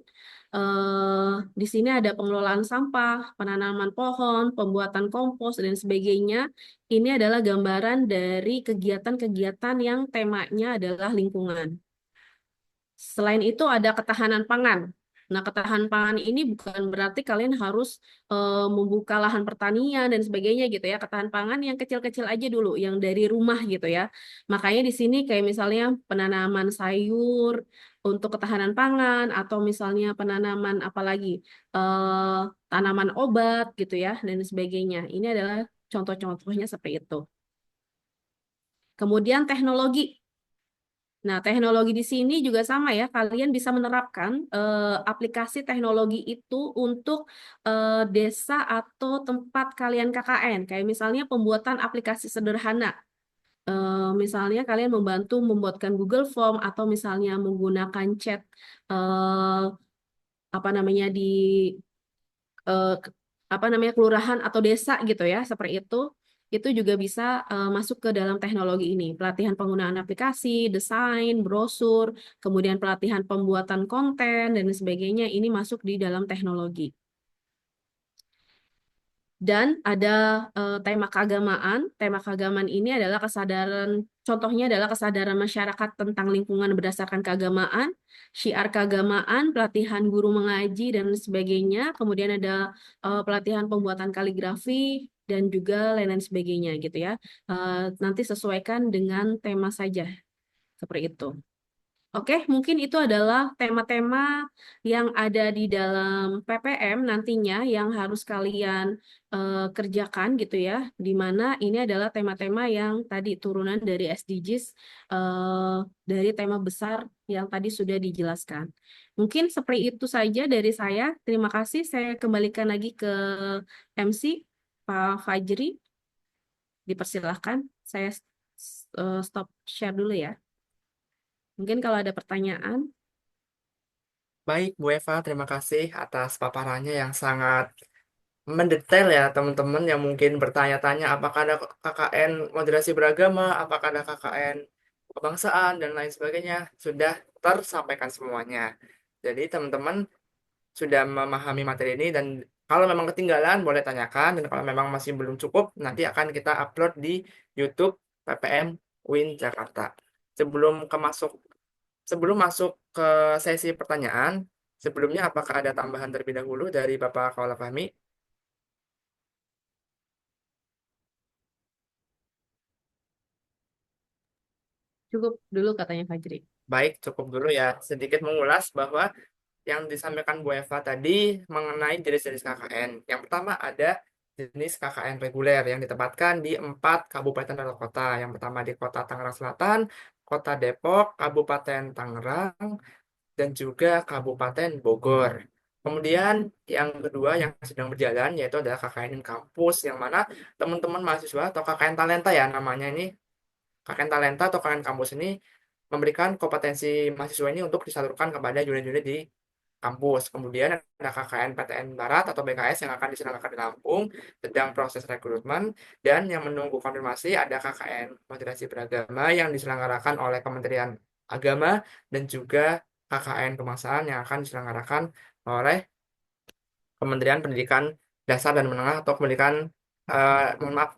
Di sini ada pengelolaan sampah, penanaman pohon, pembuatan kompos dan sebagainya. Ini adalah gambaran dari kegiatan-kegiatan yang temanya adalah lingkungan. Selain itu ada ketahanan pangan. Nah, ketahanan pangan ini bukan berarti kalian harus membuka lahan pertanian dan sebagainya gitu ya. Ketahanan pangan yang kecil-kecil aja dulu, yang dari rumah gitu ya. Makanya di sini kayak misalnya penanaman sayur untuk ketahanan pangan atau misalnya penanaman apalagi tanaman obat gitu ya dan sebagainya. Ini adalah contoh-contohnya seperti itu. Kemudian teknologi. Nah, teknologi di sini juga sama ya. Kalian bisa menerapkan aplikasi teknologi itu untuk desa atau tempat kalian KKN. Kayak misalnya pembuatan aplikasi sederhana. Misalnya kalian membantu membuatkan Google Form atau misalnya menggunakan chat apa namanya di eh, apa namanya kelurahan atau desa gitu ya, seperti itu juga bisa masuk ke dalam teknologi ini. Pelatihan penggunaan aplikasi, desain, brosur, kemudian pelatihan pembuatan konten dan sebagainya ini masuk di dalam teknologi. Dan ada tema keagamaan. Tema keagamaan ini adalah kesadaran, contohnya adalah kesadaran masyarakat tentang lingkungan berdasarkan keagamaan, syiar keagamaan, pelatihan guru mengaji, dan sebagainya. Kemudian ada pelatihan pembuatan kaligrafi, dan juga lain-lain sebagainya gitu ya. Nanti sesuaikan dengan tema saja, seperti itu. Oke, mungkin itu adalah tema-tema yang ada di dalam PPM nantinya yang harus kalian kerjakan gitu ya, di mana ini adalah tema-tema yang tadi turunan dari SDGs, dari tema besar yang tadi sudah dijelaskan. Mungkin seperti itu saja dari saya. Terima kasih. Saya kembalikan lagi ke MC, Pak Fajri. Dipersilahkan. Saya stop share dulu ya. Mungkin kalau ada pertanyaan. Baik, Bu Eva, terima kasih atas paparannya yang sangat mendetail ya teman-teman yang mungkin bertanya-tanya apakah ada KKN moderasi beragama, apakah ada KKN kebangsaan dan lain sebagainya sudah tersampaikan semuanya. Jadi teman-teman sudah memahami materi ini dan kalau memang ketinggalan boleh tanyakan dan kalau memang masih belum cukup nanti akan kita upload di YouTube PPM UIN Jakarta. Sebelum masuk ke sesi pertanyaan, sebelumnya apakah ada tambahan terlebih dahulu dari Bapak Kaula Fahmi? Cukup dulu katanya Fajri. Baik, cukup dulu ya. Sedikit mengulas bahwa yang disampaikan Bu Eva tadi mengenai jenis-jenis KKN. Yang pertama ada jenis KKN reguler yang ditempatkan di 4 kabupaten dan kota. Yang pertama di Kota Tangerang Selatan, Kota Depok, Kabupaten Tangerang, dan juga Kabupaten Bogor. Kemudian yang kedua yang sedang berjalan yaitu adalah KKN kampus yang mana teman-teman mahasiswa atau KKN talenta ya namanya ini. KKN talenta atau KKN kampus ini memberikan kompetensi mahasiswa ini untuk disalurkan kepada unit-unit di kampus. Kemudian ada KKN PTN Barat atau BKS yang akan diselenggarakan di Lampung, sedang proses rekrutmen. Dan yang menunggu konfirmasi ada KKN Moderasi Beragama yang diselenggarakan oleh Kementerian Agama dan juga KKN Kebangsaan yang akan diselenggarakan oleh Kementerian Pendidikan Dasar dan Menengah atau mohon maaf,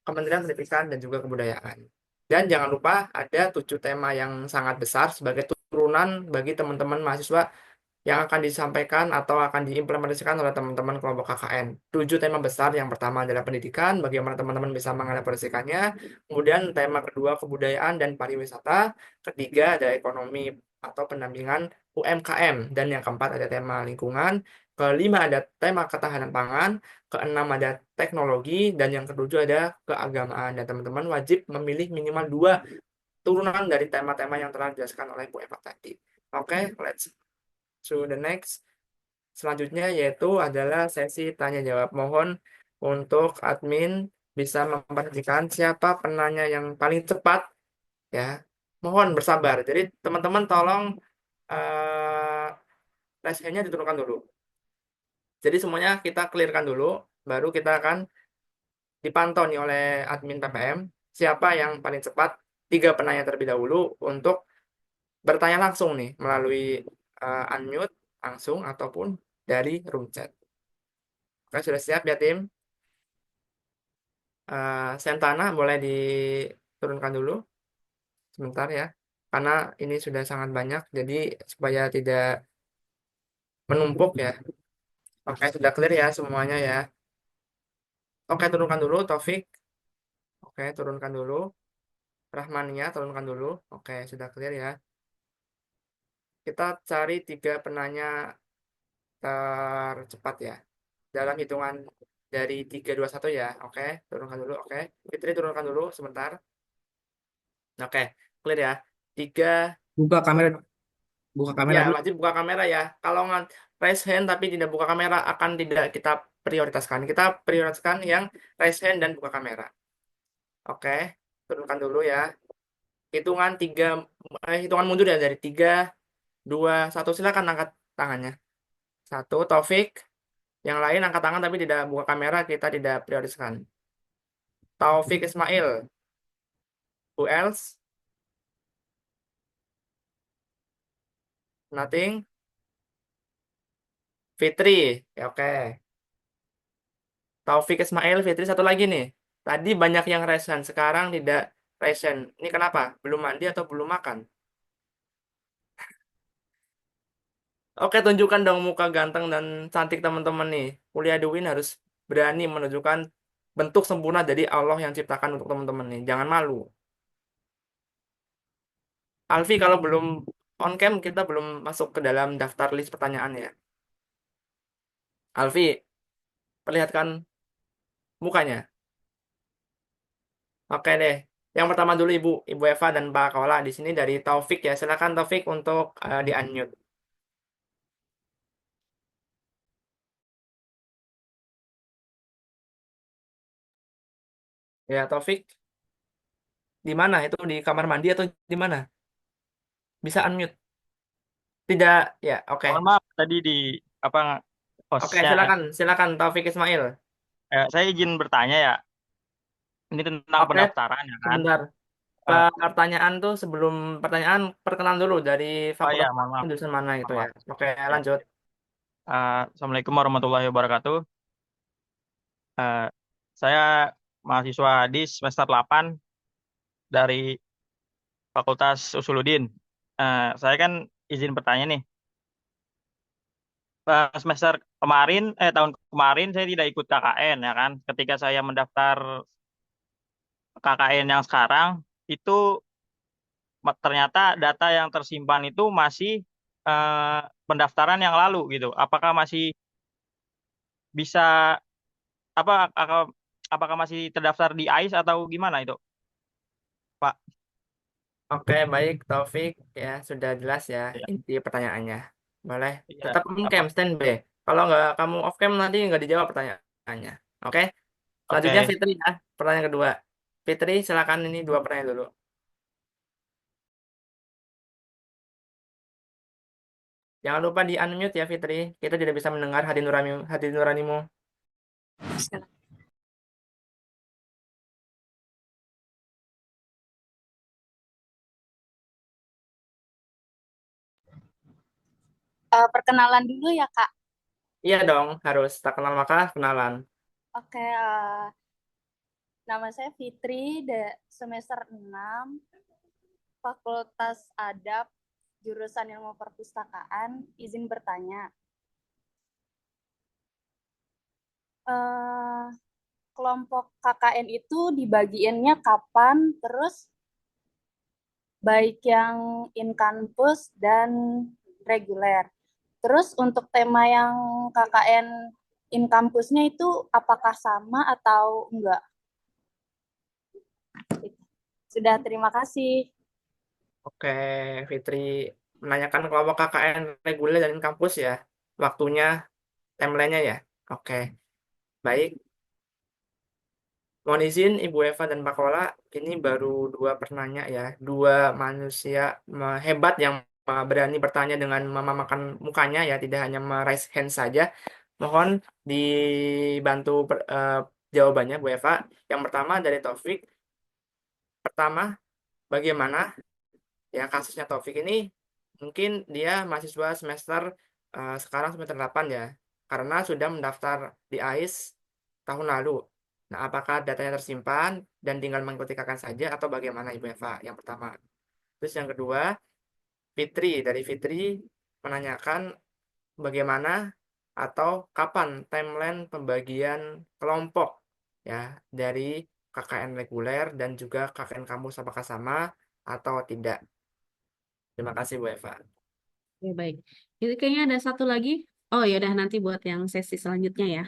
Kementerian Pendidikan dan juga Kebudayaan. Dan jangan lupa ada 7 tema yang sangat besar sebagai turunan bagi teman-teman mahasiswa yang akan disampaikan atau akan diimplementasikan oleh teman-teman kelompok KKN. 7 tema besar. Yang pertama adalah pendidikan, bagaimana teman-teman bisa mengadaptasikannya. Kemudian tema kedua kebudayaan dan pariwisata. Ketiga ada ekonomi atau pendampingan UMKM. Dan yang keempat ada tema lingkungan. Kelima ada tema ketahanan pangan. Keenam ada teknologi. Dan yang ketujuh ada keagamaan. Dan teman-teman wajib memilih minimal 2 turunan dari tema-tema yang telah dijelaskan oleh Bu Eva tadi. Oke, let's to the next. Selanjutnya yaitu adalah sesi tanya jawab. Mohon untuk admin bisa memperhatikan siapa penanya yang paling cepat ya. Mohon bersabar. Jadi teman-teman tolong raise hand-nya diturunkan dulu. Jadi semuanya kita clearkan dulu, baru kita akan dipantau nih oleh admin PPM siapa yang paling cepat 3 penanya terlebih dahulu untuk bertanya langsung nih melalui unmute langsung ataupun dari room chat. Oke, sudah siap ya tim? Sentana boleh diturunkan dulu sebentar ya, karena ini sudah sangat banyak, jadi supaya tidak menumpuk ya. Oke, sudah clear ya semuanya ya. Oke, turunkan dulu Taufik. Oke, turunkan dulu. Rahmania, turunkan dulu. Oke, sudah clear ya. Kita cari 3 penanya tercepat ya. Dalam hitungan dari 3, 2, 1 ya. Oke, turunkan dulu. Oke, Fitri turunkan dulu sebentar. Oke, clear ya. 3, Buka kamera ya dulu. wajib buka kamera ya. Kalau raise hand tapi tidak buka kamera akan tidak kita prioritaskan. Kita prioritaskan yang raise hand dan buka kamera. Oke, turunkan dulu ya. Hitungan mundur ya dari 3, 2, 1. Silakan angkat tangannya. 1, Taufik. Yang lain angkat tangan tapi tidak buka kamera, kita tidak prioritaskan. Taufik Ismail. Who else? Nothing. Fitri. Ya, oke. Taufik Ismail, Fitri satu lagi nih. Tadi banyak yang resen, sekarang tidak resen. Ini kenapa? Belum mandi atau belum makan? Oke, tunjukkan dong muka ganteng dan cantik teman-teman nih. Kuliah di UIN harus berani menunjukkan bentuk sempurna dari Allah yang ciptakan untuk teman-teman nih. Jangan malu. Alfi, kalau belum on cam, kita belum masuk ke dalam daftar list pertanyaan ya. Alfi, perlihatkan mukanya. Oke deh. Yang pertama dulu Ibu Eva dan Pak Kaula di sini dari Taufik ya. Silakan Taufik untuk di unmute. Ya Taufik, di mana itu, di kamar mandi atau di mana? Bisa unmute? Tidak, ya oke. Mohon maaf tadi di apa Oke, hostnya. silakan Taufik Ismail. Saya izin bertanya ya. Ini tentang Oke, pendaftaran ya kan. sebentar. Pertanyaan tuh sebelum pertanyaan perkenalan dulu dari Oh ya, fakultas mohon maaf. jurusan mana itu Mohon ya. maaf. Oke, Ya. lanjut. Assalamualaikum warahmatullahi wabarakatuh. Eh, saya mahasiswa di semester 8 dari Fakultas Usuluddin. Saya kan izin bertanya nih. Semester kemarin, tahun kemarin saya tidak ikut KKN ya kan. Ketika saya mendaftar KKN yang sekarang, itu ternyata data yang tersimpan itu masih pendaftaran yang lalu gitu. Apakah masih bisa apakah masih terdaftar di AIS atau gimana itu, Pak? Oke, baik Taufik ya, sudah jelas ya Ya, inti pertanyaannya. Boleh iya. tetap on cam standby. Kalau nggak kamu off cam nanti nggak dijawab pertanyaannya. Oke. Selanjutnya Oke. Fitri ya, pertanyaan kedua. Fitri, silakan ini 2 pertanyaan dulu. Jangan lupa di unmute ya Fitri. Kita tidak bisa mendengar hati nuranimu. Perkenalan dulu ya, Kak. Iya dong, harus tak kenal maka kenalan. Oke, nama saya Fitri, semester 6, Fakultas Adab, jurusan Ilmu Perpustakaan. Izin bertanya. Kelompok KKN itu dibagiinnya kapan? Terus baik yang in kampus dan reguler. Terus untuk tema yang KKN in kampusnya itu apakah sama atau enggak? Sudah, terima kasih. Oke, Fitri menanyakan kelompok KKN reguler dan kampus ya. Waktunya, timelinenya ya. Oke, baik. Mohon izin Ibu Eva dan Pak Kola, ini baru dua penanya ya. Dua manusia hebat yang berani bertanya dengan memamakan mukanya ya, tidak hanya raise hand saja. Mohon dibantu jawabannya Bu Eva. Yang pertama dari Taufik. Pertama, bagaimana ya kasusnya Taufik ini mungkin dia mahasiswa semester sekarang semester 8 ya karena sudah mendaftar di AIS tahun lalu. Nah, apakah datanya tersimpan dan tinggal mengikuti kakak saja atau bagaimana Ibu Eva? Yang pertama. Terus yang kedua, dari Fitri menanyakan bagaimana atau kapan timeline pembagian kelompok ya dari KKN reguler dan juga KKN kampus apakah sama atau tidak. Terima kasih Bu Eva. Oke, baik. Jadi kayaknya ada satu lagi. Oh ya udah nanti buat yang sesi selanjutnya ya.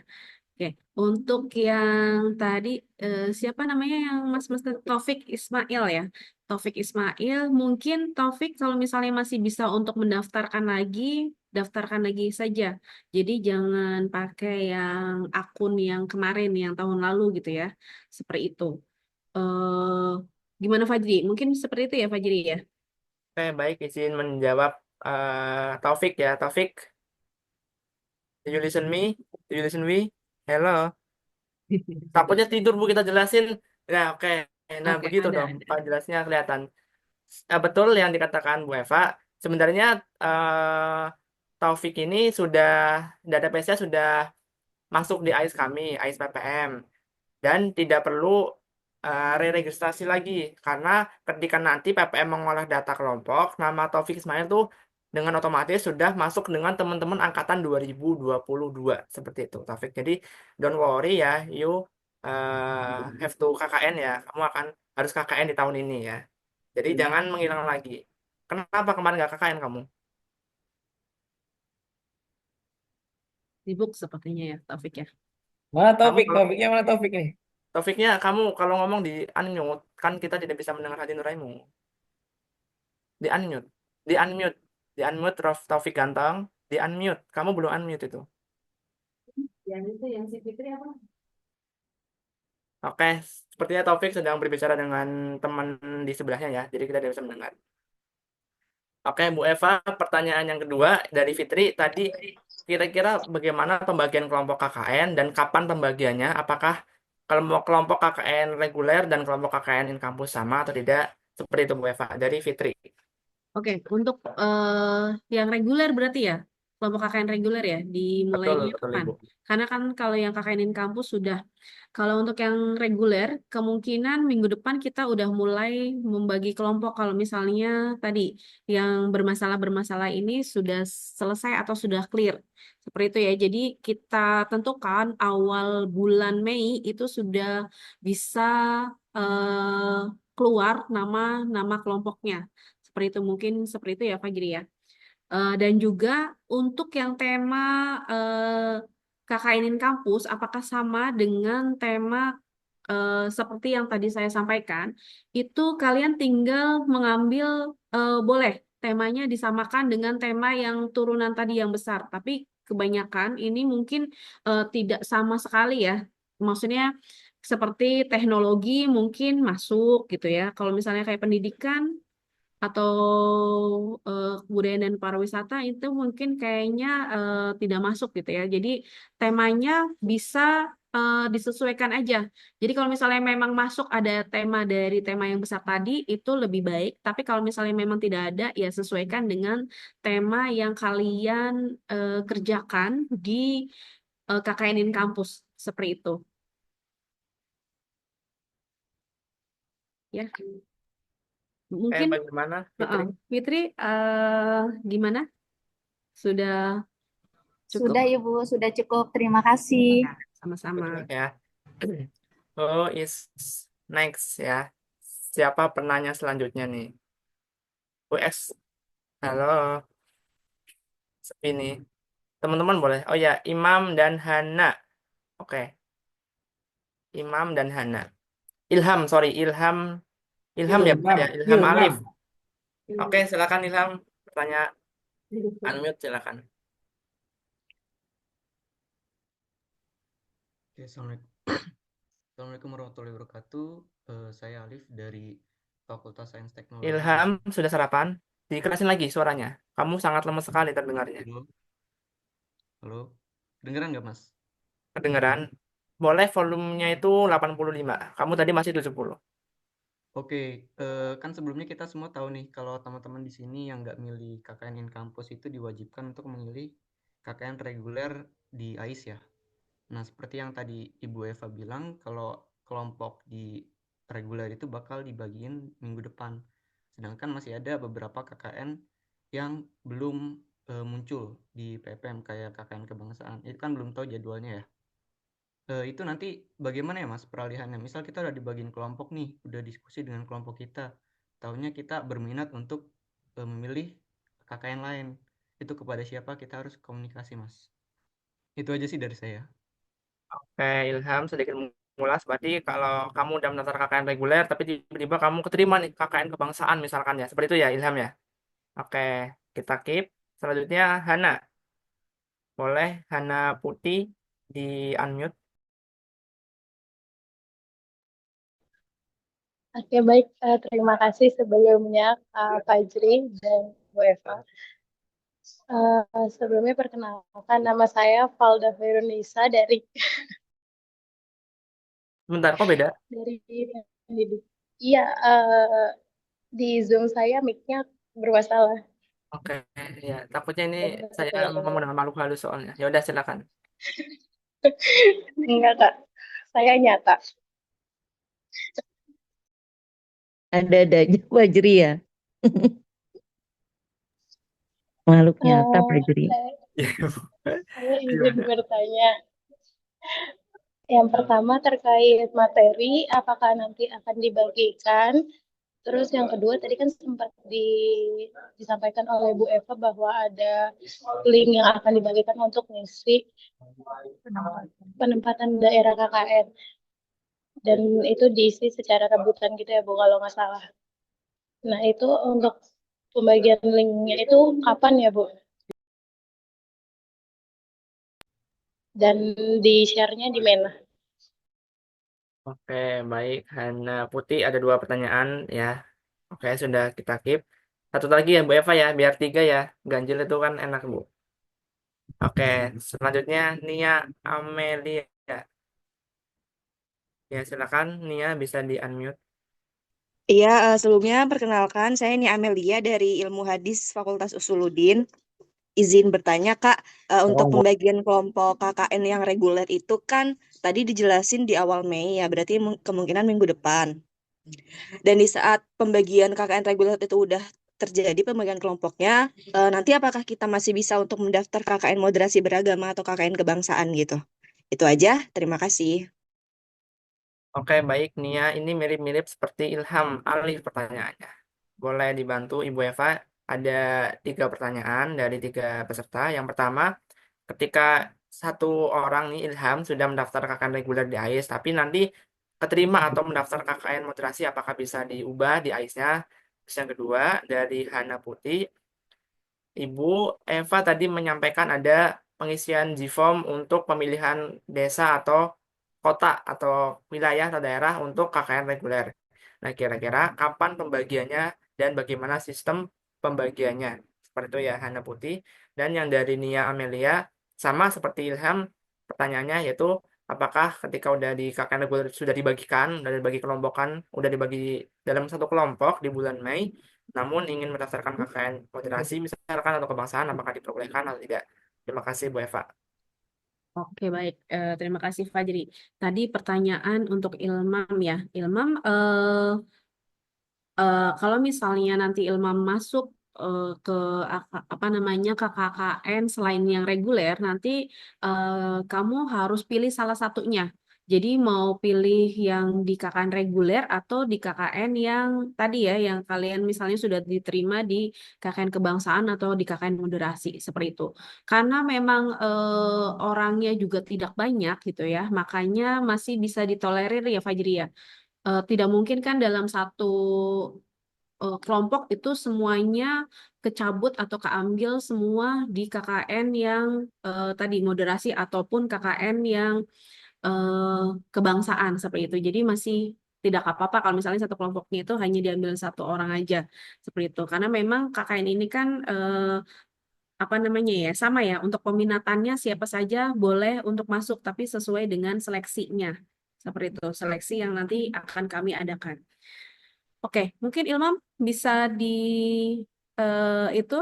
Oke, untuk yang tadi siapa namanya yang Mas Taufik Ismail ya. Taufik Ismail, mungkin Taufik kalau misalnya masih bisa untuk mendaftarkan lagi, daftarkan lagi saja. Jadi jangan pakai yang akun yang kemarin, yang tahun lalu gitu ya. Seperti itu. eh Gimana Fajri? Mungkin seperti itu ya Fajri ya. Oke, baik izin menjawab Taufik ya. Taufik, do you listen me? Do you listen me? Hello. Takutnya tidur Bu kita jelasin. Nah, oke. Nah, Oke, begitu dong. ada. Pak jelasnya kelihatan. Betul yang dikatakan Bu Eva. Sebenarnya Taufik ini sudah database-nya sudah masuk di AIS kami, AIS PPM. Dan tidak perlu re-registrasi lagi karena ketika nanti PPM mengolah data kelompok, nama Taufik Ismail tuh dengan otomatis sudah masuk dengan teman-teman angkatan 2022 seperti itu Taufik. Jadi don't worry ya, you have to KKN ya. Kamu akan harus KKN di tahun ini ya. Jadi jangan menghilang lagi. Kenapa kemarin nggak KKN kamu? Sibuk sepertinya ya Taufik ya. Mana Kamu Taufik? kalau Taufiknya mana Taufik nih? Taufiknya kamu kalau ngomong di unmute kan kita tidak bisa mendengar hati nuranimu. Di unmute, di unmute, di unmute Taufik Ganteng, di unmute. Kamu belum unmute itu. Yang itu yang si Fitri apa? Oke, sepertinya Taufik sedang berbicara dengan teman di sebelahnya ya, jadi kita tidak bisa mendengar. Oke, Bu Eva, pertanyaan yang kedua dari Fitri tadi kira-kira bagaimana pembagian kelompok KKN dan kapan pembagiannya? Apakah kelompok KKN reguler dan kelompok KKN in kampus sama atau tidak? Seperti itu Bu Eva dari Fitri. Oke, untuk yang reguler berarti ya, kelompok KKN reguler ya, Betul, dimulainya betul kapan? Ibu. Karena kan kalau yang KKN in kampus sudah, kalau untuk yang reguler, kemungkinan minggu depan kita udah mulai membagi kelompok. Kalau misalnya tadi yang bermasalah-bermasalah ini sudah selesai atau sudah clear. Seperti itu ya, jadi kita tentukan awal bulan Mei itu sudah bisa keluar nama kelompoknya. Seperti itu mungkin seperti itu ya Fajri ya. Dan juga untuk yang tema KKNin kampus, apakah sama dengan tema seperti yang tadi saya sampaikan? Itu kalian tinggal mengambil boleh temanya disamakan dengan tema yang turunan tadi yang besar, tapi kebanyakan ini mungkin tidak sama sekali ya. Maksudnya seperti teknologi mungkin masuk gitu ya. Kalau misalnya kayak pendidikan atau kebudayaan dan pariwisata itu mungkin kayaknya tidak masuk gitu ya. Jadi temanya bisa disesuaikan aja. Jadi kalau misalnya memang masuk ada tema dari tema yang besar tadi itu lebih baik. Tapi kalau misalnya memang tidak ada ya sesuaikan dengan tema yang kalian kerjakan di KKN in kampus seperti itu. Ya, mungkin Bagaimana, Fitri? Fitri gimana? Sudah cukup? Sudah Ibu, sudah cukup. Terima kasih. Sama-sama. Oke ya. Who is next ya? Siapa penanya selanjutnya nih? US. Halo, sepi nih. Teman-teman boleh. Oh ya, Imam dan Hana. Oke, Imam dan Hana. Ilham, sorry, Ilham. Ilham ya, Pak ya? Ilham Alif. Oke, silakan Ilham. Bertanya, unmute silakan. Oke, Assalamualaikum warahmatullahi wabarakatuh. Saya Alif dari Fakultas Sains Teknologi. Ilham, sudah sarapan? Dikerasin lagi suaranya. Kamu sangat lemah sekali terdengarnya. Halo, halo, kedengeran nggak Mas? Kedengeran? Boleh volumenya itu 85. Kamu tadi masih 70. Oke, kan sebelumnya kita semua tahu nih kalau teman-teman di sini yang nggak milih KKN in kampus itu diwajibkan untuk memilih KKN reguler di AIS ya. Nah, seperti yang tadi Ibu Eva bilang, kalau kelompok di reguler itu bakal dibagiin minggu depan. Sedangkan masih ada beberapa KKN yang belum muncul di PPM kayak KKN kebangsaan. Itu kan belum tahu jadwalnya ya. Itu nanti bagaimana ya Mas peralihannya? Misal kita udah dibagiin kelompok nih, udah diskusi dengan kelompok kita. Tahunya kita berminat untuk memilih KKN lain. Itu kepada siapa kita harus komunikasi Mas. Itu aja sih dari saya. Oke, Ilham sedikit mengulas. Berarti kalau kamu udah mendaftar KKN reguler, tapi tiba-tiba kamu keterima nih KKN kebangsaan misalkan ya. Seperti itu ya, Ilham ya. Oke, kita keep. Selanjutnya, Hana. Boleh Hana Putih di unmute. Oke, baik. Terima kasih sebelumnya Kak Fajri dan Bu Eva. Sebelumnya perkenalkan nama saya Valda Veronisa dari Bentar, kok beda? dari Iya, di Zoom saya mic-nya bermasalah. Oke, ya. Takutnya ini saya ngomong dengan makhluk halus soalnya. Ya udah, silakan. Enggak, Kak. Saya nyata. Ada aja Fajri ya. Makhluk nyata Eh, Fajri. saya ingin bertanya. Yang pertama terkait materi, apakah nanti akan dibagikan? Terus yang kedua tadi kan sempat disampaikan oleh Bu Eva bahwa ada link yang akan dibagikan untuk ngisi penempatan daerah KKN. Dan itu diisi secara rebutan gitu ya Bu kalau nggak salah. Nah itu untuk pembagian linknya itu kapan ya Bu? Dan di share-nya di mana? Oke, baik. Hana Putih ada 2 pertanyaan ya. Oke, sudah kita keep. Satu lagi ya, Bu Eva ya, biar 3 ya. Ganjil itu kan enak, Bu. Oke, selanjutnya Nia Amelia. Ya, silakan Nia bisa di unmute. Iya, sebelumnya perkenalkan saya Nia Amelia dari Ilmu Hadis Fakultas Usuluddin. Izin bertanya Kak, untuk pembagian kelompok KKN yang reguler itu kan tadi dijelasin di awal Mei ya, berarti kemungkinan minggu depan. Dan di saat pembagian KKN reguler itu udah terjadi pembagian kelompoknya, nanti apakah kita masih bisa untuk mendaftar KKN moderasi beragama atau KKN kebangsaan gitu? Itu aja, terima kasih. Oke, baik Nia. Ini mirip-mirip seperti Ilham Alif pertanyaannya. Boleh dibantu Ibu Eva. Ada 3 pertanyaan dari 3 peserta. Yang pertama, ketika satu orang nih Ilham sudah mendaftar KKN reguler di AIS, tapi nanti keterima atau mendaftar KKN moderasi, apakah bisa diubah di AIS-nya? Terus yang kedua, dari Hana Putih, Ibu Eva tadi menyampaikan ada pengisian G-form untuk pemilihan desa atau kota atau wilayah atau daerah untuk KKN reguler. Nah, kira-kira kapan pembagiannya dan bagaimana sistem pembagiannya. Seperti itu ya, Hana Putih. Dan yang dari Nia Amelia, sama seperti Ilham, pertanyaannya yaitu apakah ketika udah di KKN reguler sudah dibagikan, udah dibagi kelompokan, udah dibagi dalam satu kelompok di bulan Mei, namun ingin mendaftarkan KKN moderasi misalkan atau kebangsaan, apakah diperbolehkan atau tidak? Terima kasih Bu Eva. Oke, baik. Terima kasih Fajri. Tadi pertanyaan untuk Ilmam ya. Ilmam, kalau misalnya nanti Ilmam masuk ke apa namanya ke KKN selain yang reguler, nanti kamu harus pilih salah satunya. Jadi mau pilih yang di KKN reguler atau di KKN yang tadi ya, yang kalian misalnya sudah diterima di KKN kebangsaan atau di KKN moderasi seperti itu. Karena memang orangnya juga tidak banyak gitu ya, makanya masih bisa ditolerir ya Fajri ya. Tidak mungkin kan dalam satu kelompok itu semuanya kecabut atau keambil semua di KKN yang tadi moderasi ataupun KKN yang eh, kebangsaan seperti itu. Jadi masih tidak apa-apa kalau misalnya satu kelompoknya itu hanya diambil satu orang aja seperti itu. Karena memang KKN ini kan apa namanya ya sama ya untuk peminatannya siapa saja boleh untuk masuk tapi sesuai dengan seleksinya seperti itu. Seleksi yang nanti akan kami adakan. Oke, mungkin Ilmam bisa di itu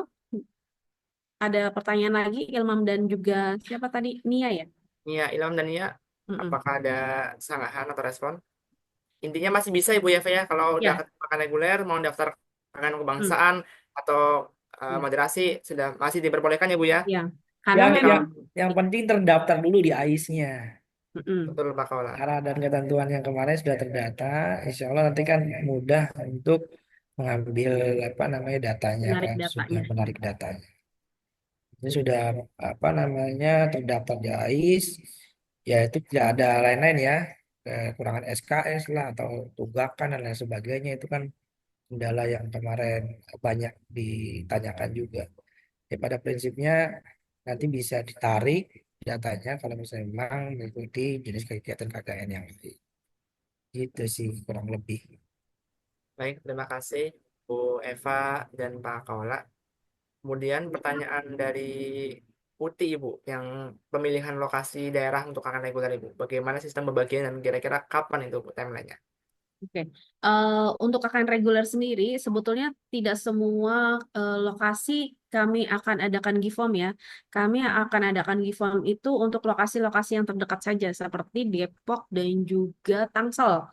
ada pertanyaan lagi Ilmam dan juga siapa tadi Nia ya? Nia, Ilham dan Nia, Mm-mm. apakah ada sanggahan atau respon? Intinya masih bisa Ibu Eva ya, kalau udah Ya, keterima reguler, mau daftar KKN mm, kebangsaan atau ya, moderasi, sudah masih diperbolehkan ya Bu ya? ya. Karena Yang memang yang yang penting terdaftar dulu di AIS-nya. mm-mm, Betul Pak Kaula. Syarat dan ketentuan yang kemarin sudah terdata. Insya Allah nanti kan mudah untuk mengambil apa namanya datanya menarik kan, sudah datanya. menarik datanya. Ini sudah apa namanya terdaftar di AIS, ya itu tidak ada lain-lain ya, kekurangan SKS lah atau tunggakan dan lain sebagainya itu kan kendala yang kemarin banyak ditanyakan juga. Ya, pada prinsipnya nanti bisa ditarik datanya kalau misalnya memang mengikuti jenis kegiatan KKN yang lain. Gitu sih kurang lebih. Baik, terima kasih Bu Eva dan Pak Kaula. Kemudian pertanyaan dari Putih Ibu, yang pemilihan lokasi daerah untuk KKN reguler Ibu. Bagaimana sistem pembagian dan kira-kira kapan itu Bu timelinenya? Oke, untuk KKN reguler sendiri, sebetulnya tidak semua lokasi kami akan adakan GIFOM ya. Kami akan adakan GIFOM itu untuk lokasi-lokasi yang terdekat saja, seperti Depok dan juga Tangsel.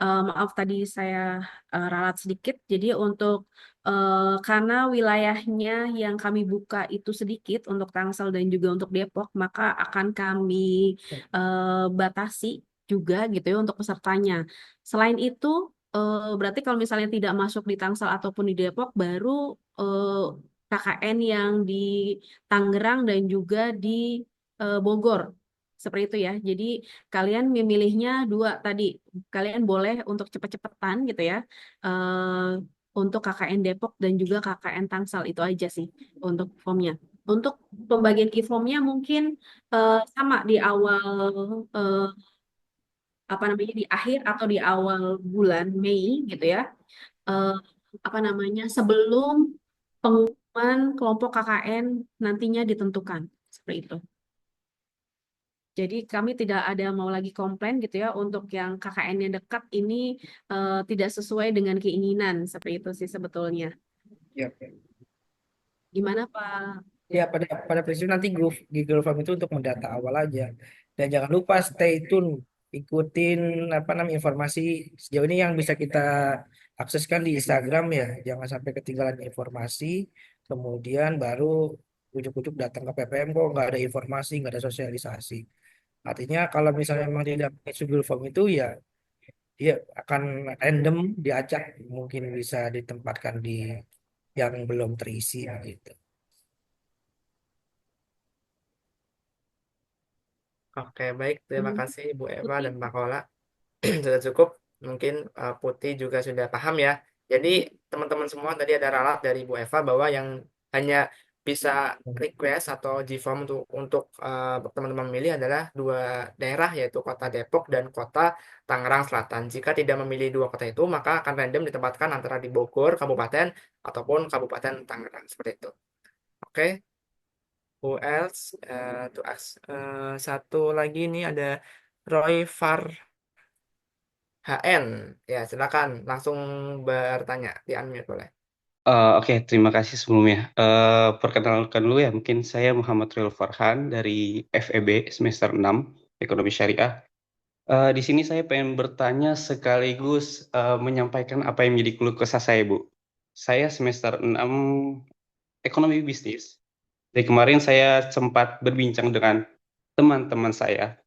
Maaf tadi saya ralat sedikit. Jadi untuk karena wilayahnya yang kami buka itu sedikit untuk Tangsel dan juga untuk Depok, maka akan kami batasi juga gitu ya untuk pesertanya. Selain itu, berarti kalau misalnya tidak masuk di Tangsel ataupun di Depok, baru KKN yang di Tangerang dan juga di Bogor. Seperti itu ya. Jadi kalian memilihnya dua tadi. Kalian boleh untuk cepet-cepetan gitu ya. Untuk KKN Depok dan juga KKN Tangsel itu aja sih untuk formnya. Untuk pembagian key formnya mungkin sama di awal eh, apa namanya di akhir atau di awal bulan Mei gitu ya. Eh, apa namanya sebelum pengumuman kelompok KKN nantinya ditentukan seperti itu. Jadi kami tidak ada mau lagi komplain gitu ya untuk yang KKN-nya dekat ini tidak sesuai dengan keinginan seperti itu sih sebetulnya. Ya, Gimana Pak? ya pada prinsipnya nanti Google Form itu untuk mendata awal aja. Dan jangan lupa stay tune, ikutin apa namanya informasi sejauh ini yang bisa kita akseskan di Instagram ya. Jangan sampai ketinggalan informasi, kemudian baru ujuk-ujuk datang ke PPM kok nggak ada informasi, nggak ada sosialisasi. Artinya kalau misalnya memang tidak pakai Google Form itu ya dia akan random diacak, mungkin bisa ditempatkan di yang belum terisi gitu. Oke, baik. Terima Hmm, kasih Bu Eva Putih? dan Pak Kaula. Sudah cukup. Mungkin Putih juga sudah paham ya. Jadi teman-teman semua tadi ada ralat dari Bu Eva bahwa yang hanya bisa request atau G-form untuk teman-teman memilih adalah dua daerah yaitu Kota Depok dan Kota Tangerang Selatan. Jika tidak memilih dua kota itu, maka akan random ditempatkan antara di Bogor, Kabupaten, ataupun Kabupaten Tangerang seperti itu. Oke, who else to ask? Satu lagi nih ada Roy Far HN. Ya, silakan langsung bertanya, di unmute boleh. Oke, terima kasih sebelumnya. Perkenalkan dulu ya, mungkin saya Muhammad Ril Farhan dari FEB semester 6 Ekonomi Syariah. Di sini saya pengen bertanya sekaligus menyampaikan apa yang menjadi keluh kesah saya, Bu. Saya semester 6 Ekonomi Bisnis. Dari kemarin saya sempat berbincang dengan teman-teman saya.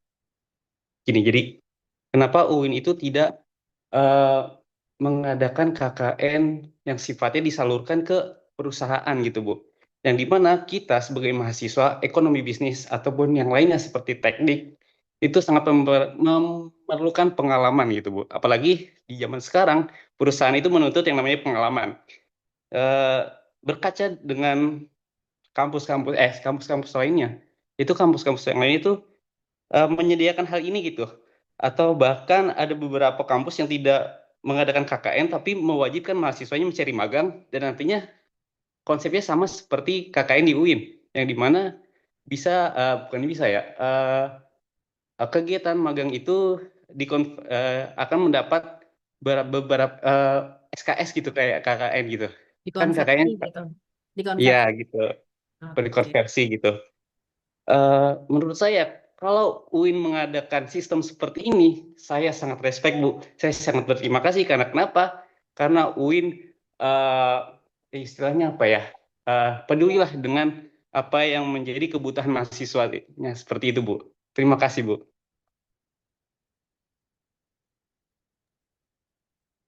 Gini, jadi kenapa UIN itu tidak eh, mengadakan KKN yang sifatnya disalurkan ke perusahaan gitu, Bu. Yang dimana kita sebagai mahasiswa ekonomi bisnis ataupun yang lainnya seperti teknik itu sangat memerlukan pengalaman gitu, Bu. Apalagi di zaman sekarang perusahaan itu menuntut yang namanya pengalaman. Eh, Berkaca dengan kampus-kampus lainnya, itu kampus-kampus yang lain itu menyediakan hal ini gitu. Atau bahkan ada beberapa kampus yang tidak mengadakan KKN tapi mewajibkan mahasiswanya mencari magang dan nantinya konsepnya sama seperti KKN di UIN yang dimana bisa bukan bisa ya kegiatan magang itu akan mendapat beberapa SKS gitu kayak KKN gitu kan KKN Dikonversi gitu. ya Dikonversi. gitu Oke. berkonversi gitu. Menurut saya, kalau UIN mengadakan sistem seperti ini, saya sangat respect, Bu. Saya sangat berterima kasih karena kenapa? Karena UIN istilahnya apa ya? Pedulilah dengan apa yang menjadi kebutuhan mahasiswanya seperti itu, Bu. Terima kasih, Bu.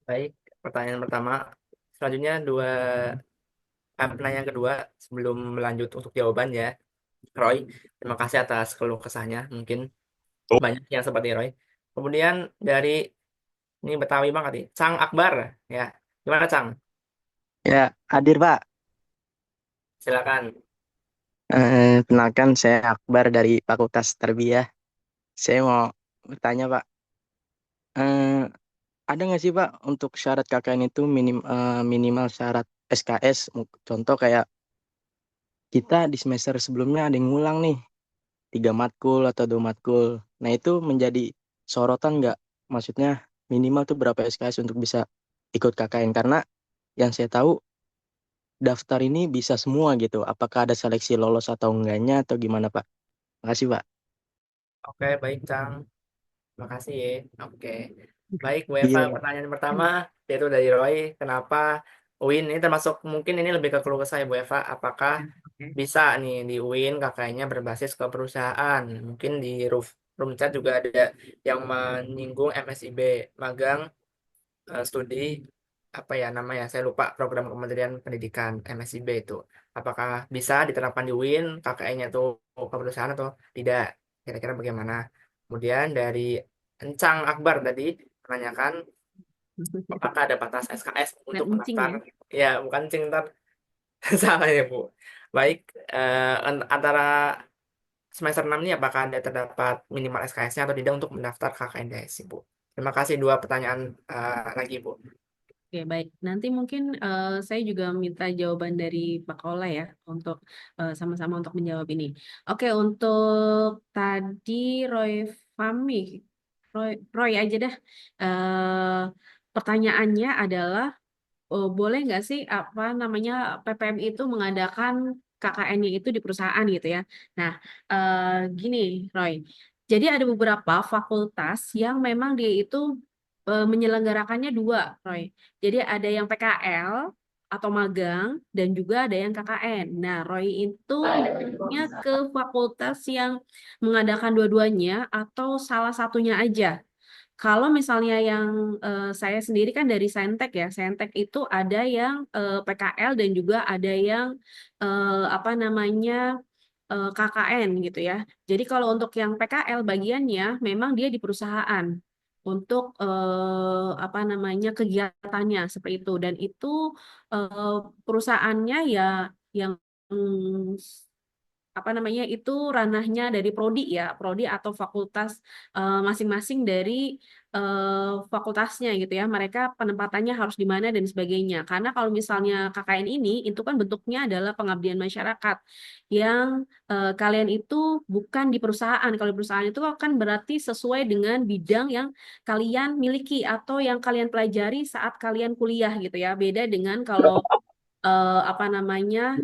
Baik, pertanyaan pertama. Selanjutnya pertanyaan kedua sebelum melanjut untuk jawaban ya, Roy. Terima kasih atas keluh kesahnya. Mungkin banyak yang seperti Roy. Kemudian dari ini Betawi banget nih, Cang Akbar ya. Gimana Cang? Ya, hadir Pak. Silakan. Kenalkan saya Akbar dari Fakultas Tarbiyah. Saya mau bertanya Pak, eh, ada nggak sih Pak untuk syarat KKN itu minimal syarat SKS? Contoh kayak kita di semester sebelumnya ada yang ngulang nih, 3 matkul atau 2 matkul. Nah itu menjadi sorotan nggak? Maksudnya minimal tuh berapa SKS untuk bisa ikut KKN? Karena yang saya tahu daftar ini bisa semua gitu. Apakah ada seleksi lolos atau enggaknya atau gimana Pak? Makasih Pak. Oke, baik Cang. Terima kasih ya. Oke. Baik, Bu Eva, Iya, Pak. pertanyaan pertama yaitu dari Roy, kenapa UIN ini termasuk mungkin ini lebih ke keluh kesah ya Bu Eva, apakah bisa nih di UIN kakaknya berbasis ke perusahaan? Mungkin di room chat juga ada yang menyinggung MSIB, magang studi apa ya namanya? Saya lupa program Kementerian Pendidikan MSIB itu. Apakah bisa diterapkan di UIN KKN-nya itu ke perusahaan atau tidak? Kira-kira bagaimana? Kemudian dari Encang Akbar tadi menanyakan apakah ada batas SKS Nggak untuk encing pendaftar? ya? Ya, bukan cing ntar salah ya Bu. Baik, antara semester 6 ini apakah ada terdapat minimal SKS-nya atau tidak untuk mendaftar KKNDS, Bu? Terima kasih dua pertanyaan lagi, Bu. Oke, baik. Nanti mungkin saya juga minta jawaban dari Pak Kola ya untuk sama-sama untuk menjawab ini. Oke, untuk tadi Roy Fami, Roy aja dah. Eh, Pertanyaannya adalah boleh nggak sih apa namanya PPM itu mengadakan KKN-nya itu di perusahaan gitu ya? Nah, gini, Roy. Jadi ada beberapa fakultas yang memang dia itu menyelenggarakannya dua, Roy. Jadi ada yang PKL atau magang dan juga ada yang KKN. Nah, Roy itu nya ke fakultas yang mengadakan dua-duanya atau salah satunya aja. Kalau misalnya yang saya sendiri kan dari Saintek ya, Saintek itu ada yang PKL dan juga ada yang apa namanya KKN gitu ya. Jadi kalau untuk yang PKL bagiannya memang dia di perusahaan untuk apa namanya kegiatannya seperti itu dan itu perusahaannya ya yang mm, apa namanya itu ranahnya dari prodi ya, prodi atau fakultas masing-masing dari fakultasnya gitu ya. Mereka penempatannya harus di mana dan sebagainya. Karena kalau misalnya KKN ini itu kan bentuknya adalah pengabdian masyarakat yang kalian itu bukan di perusahaan. Kalau di perusahaan itu kan berarti sesuai dengan bidang yang kalian miliki atau yang kalian pelajari saat kalian kuliah gitu ya. Beda dengan kalau apa namanya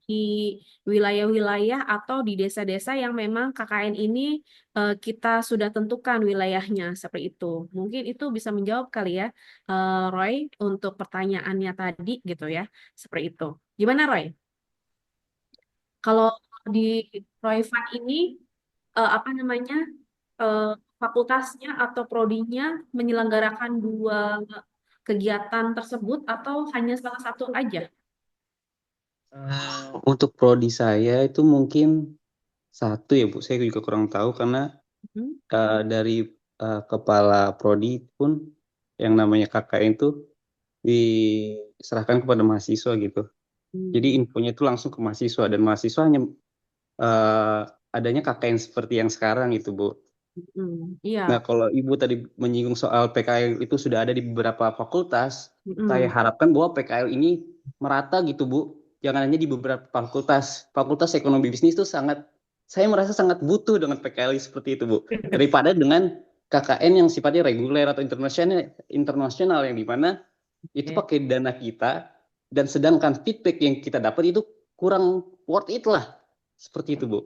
di wilayah-wilayah atau di desa-desa yang memang KKN ini kita sudah tentukan wilayahnya seperti itu. Mungkin itu bisa menjawab kali ya, Roy, untuk pertanyaannya tadi gitu ya, seperti itu. Gimana Roy? Kalau di Roy Fund ini apa namanya eh, fakultasnya atau prodinya menyelenggarakan dua kegiatan tersebut atau hanya salah satu aja? Untuk prodi saya itu mungkin satu ya Bu, saya juga kurang tahu karena Hmm. dari kepala prodi pun yang namanya KKN itu diserahkan kepada mahasiswa gitu. Jadi infonya itu langsung ke mahasiswa dan mahasiswa hanya adanya KKN seperti yang sekarang itu Bu. Iya. Nah, kalau Ibu tadi menyinggung soal PKL itu sudah ada di beberapa fakultas, saya Mm-mm. harapkan bahwa PKL ini merata gitu, Bu. Jangan hanya di beberapa fakultas. Fakultas ekonomi bisnis itu saya merasa sangat butuh dengan PKL seperti itu, Bu. Daripada dengan KKN yang sifatnya reguler atau internasional yang dimana itu pakai dana kita, dan sedangkan feedback yang kita dapat itu kurang worth it lah. Seperti itu, Bu.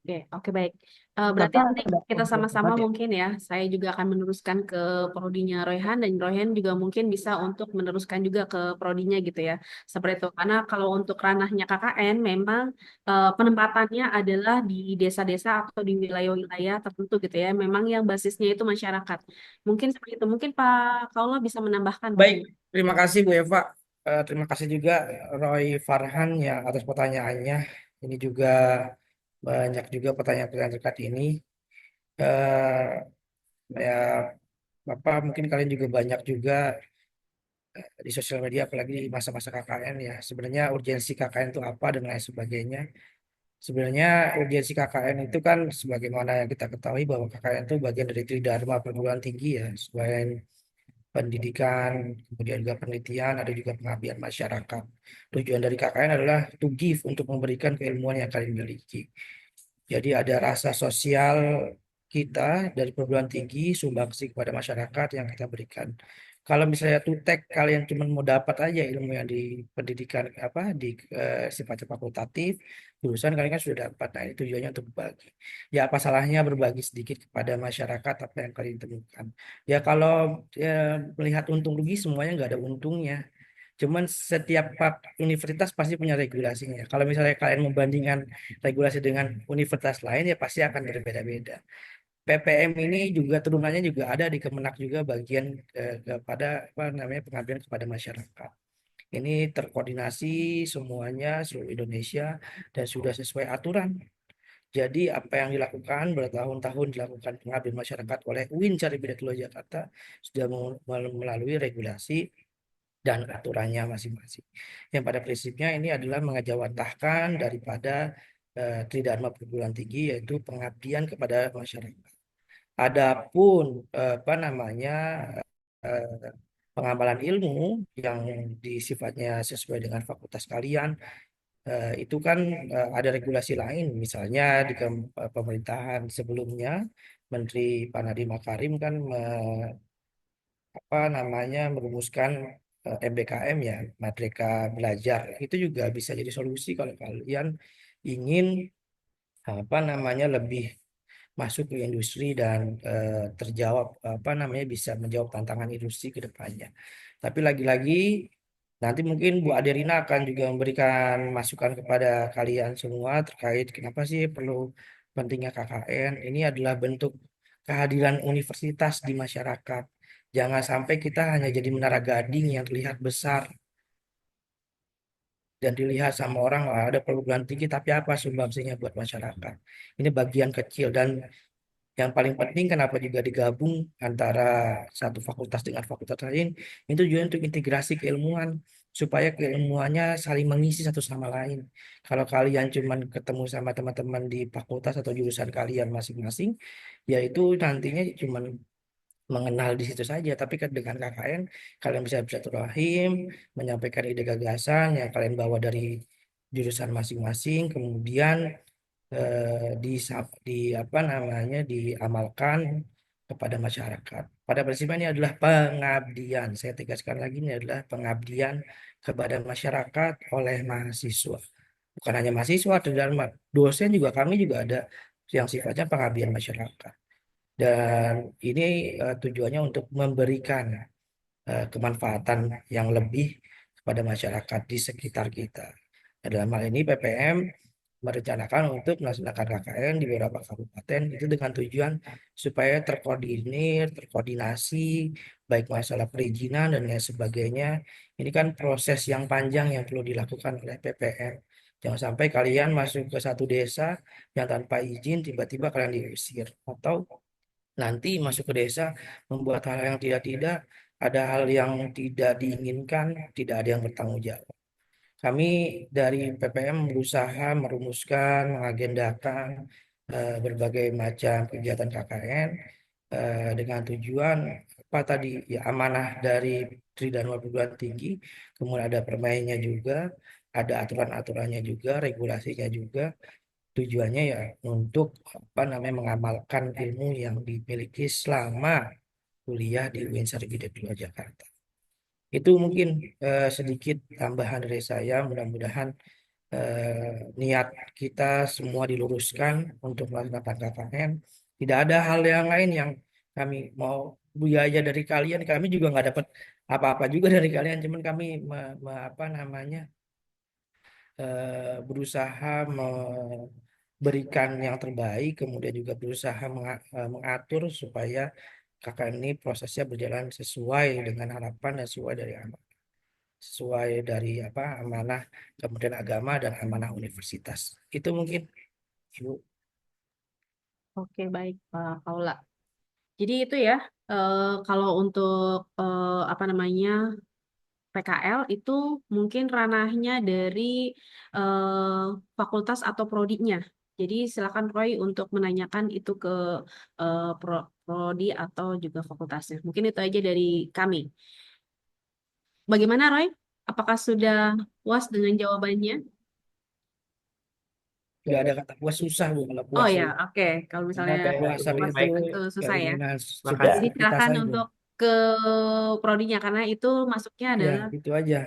Oke, baik. Berarti nanti kita sama-sama mungkin ya, saya juga akan meneruskan ke prodinya Royhan dan Royhan juga mungkin bisa untuk meneruskan juga ke prodinya gitu ya. Seperti itu. Karena kalau untuk ranahnya KKN memang penempatannya adalah di desa-desa atau di wilayah-wilayah tertentu gitu ya. Memang yang basisnya itu masyarakat. Mungkin seperti itu. Mungkin Pak Kaula bisa menambahkan. Baik, terima kasih Bu Eva. Terima kasih juga Roy Farhan ya atas pertanyaannya. Ini juga banyak juga pertanyaan-pertanyaan terkait ini. Eh, ya, Bapak mungkin kalian juga banyak juga di sosial media, apalagi di masa-masa KKN ya. Sebenarnya urgensi KKN itu apa dan lain sebagainya. Sebenarnya urgensi KKN itu kan sebagaimana yang kita ketahui bahwa KKN itu bagian dari Tridharma perguruan tinggi ya. Selain pendidikan, kemudian juga penelitian, ada juga pengabdian masyarakat. Tujuan dari KKN adalah to give, untuk memberikan keilmuan yang kalian miliki. Jadi ada rasa sosial kita dari perguruan tinggi, sumbangsi kepada masyarakat yang kita berikan. Kalau misalnya tutek kalian cuma mau dapat aja ilmu yang di pendidikan apa di sifatnya fakultatif, jurusan kalian kan sudah dapat. Nah, itu tujuannya untuk berbagi. Ya apa salahnya berbagi sedikit kepada masyarakat apa yang kalian temukan. Ya kalau melihat untung rugi semuanya nggak ada untungnya. Cuman setiap universitas pasti punya regulasinya. Kalau misalnya kalian membandingkan regulasi dengan universitas lain ya pasti akan berbeda-beda. PPM ini juga turunannya juga ada di Kemenak juga bagian kepada apa namanya pengabdian kepada masyarakat. Ini terkoordinasi semuanya seluruh Indonesia dan sudah sesuai aturan. Jadi apa yang dilakukan bertahun-tahun dilakukan pengabdian masyarakat oleh UIN Caribideklo Jakarta sudah melalui regulasi dan aturannya masing-masing. Yang pada prinsipnya ini adalah mengejawantahkan daripada Tridharma perguruan tinggi yaitu pengabdian kepada masyarakat. Adapun apa namanya eh, pengamalan ilmu yang sifatnya sesuai dengan fakultas kalian itu kan ada regulasi lain, misalnya di pemerintahan sebelumnya Menteri Pak Nadiem Makarim kan apa namanya merumuskan MBKM ya, Merdeka Belajar. Itu juga bisa jadi solusi kalau kalian ingin apa namanya lebih masuk ke industri dan terjawab apa namanya bisa menjawab tantangan industri ke depannya. Tapi lagi-lagi nanti mungkin Bu Adelina akan juga memberikan masukan kepada kalian semua terkait kenapa sih perlu pentingnya KKN. Ini adalah bentuk kehadiran universitas di masyarakat. Jangan sampai kita hanya jadi menara gading yang terlihat besar dan dilihat sama orang, "Wah, ada perguruan tinggi tapi apa sumbangsinya buat masyarakat." Ini bagian kecil dan yang paling penting kenapa juga digabung antara satu fakultas dengan fakultas lain itu juga untuk integrasi keilmuan. supaya keilmuannya saling mengisi satu sama lain. Kalau kalian cuman ketemu sama teman-teman di fakultas atau jurusan kalian masing-masing, ya itu nantinya cuman mengenal di situ saja. Tapi kan dengan KKN kalian bisa bersilaturahim, menyampaikan ide gagasan yang kalian bawa dari jurusan masing-masing, kemudian di apa namanya diamalkan kepada masyarakat. Pada prinsipnya ini adalah pengabdian. Saya tegaskan lagi ini adalah pengabdian kepada masyarakat oleh mahasiswa. Bukan hanya mahasiswa, dan dosen juga kami juga ada yang sifatnya pengabdian masyarakat. Dan ini tujuannya untuk memberikan kemanfaatan yang lebih kepada masyarakat di sekitar kita. Nah, dalam hal ini PPM merencanakan untuk melaksanakan KKN di beberapa kabupaten itu dengan tujuan supaya terkoordinir, terkoordinasi, baik masalah perizinan dan lain sebagainya. Ini kan proses yang panjang yang perlu dilakukan oleh PPM. Jangan sampai kalian masuk ke satu desa yang tanpa izin tiba-tiba kalian diusir, atau nanti masuk ke desa membuat hal yang tidak-tidak, ada hal yang tidak diinginkan, tidak ada yang bertanggung jawab. Kami dari PPM berusaha merumuskan, mengagendakan berbagai macam kegiatan KKN dengan tujuan apa tadi ya, amanah dari Tridharma Perguruan Tinggi, kemudian ada permainnya juga, ada aturan-aturannya juga, regulasinya juga. Tujuannya ya untuk apa namanya mengamalkan ilmu yang dimiliki selama kuliah di UIN Sarjito 2 Jakarta. Itu mungkin sedikit tambahan dari saya. Mudah-mudahan niat kita semua diluruskan untuk melaksanakan KKN. Tidak ada hal yang lain yang kami mau biaya dari kalian. Kami juga nggak dapat apa-apa juga dari kalian. Cuman kami apa namanya berusaha memberikan yang terbaik, kemudian juga berusaha mengatur supaya KKN ini prosesnya berjalan sesuai dengan harapan dan sesuai dari apa amanah Kementerian Agama dan amanah universitas. Itu mungkin Ibu. Oke, baik, Pak Paula. Jadi itu ya, kalau untuk apa namanya PKL itu mungkin ranahnya dari eh, fakultas atau prodinya. Jadi silakan Roy untuk menanyakan itu ke prodi atau juga fakultasnya. Mungkin itu aja dari kami. Bagaimana Roy? Apakah sudah puas dengan jawabannya? Tidak ada kata puas, susah Bu kalau Oh puas ya, itu. oke. Kalau Karena misalnya kepuasan puas itu susah ya. keinginan Makasih. Jadi subjektif kita silakan saja. untuk ke prodinya karena itu masuknya Ya, adalah itu aja.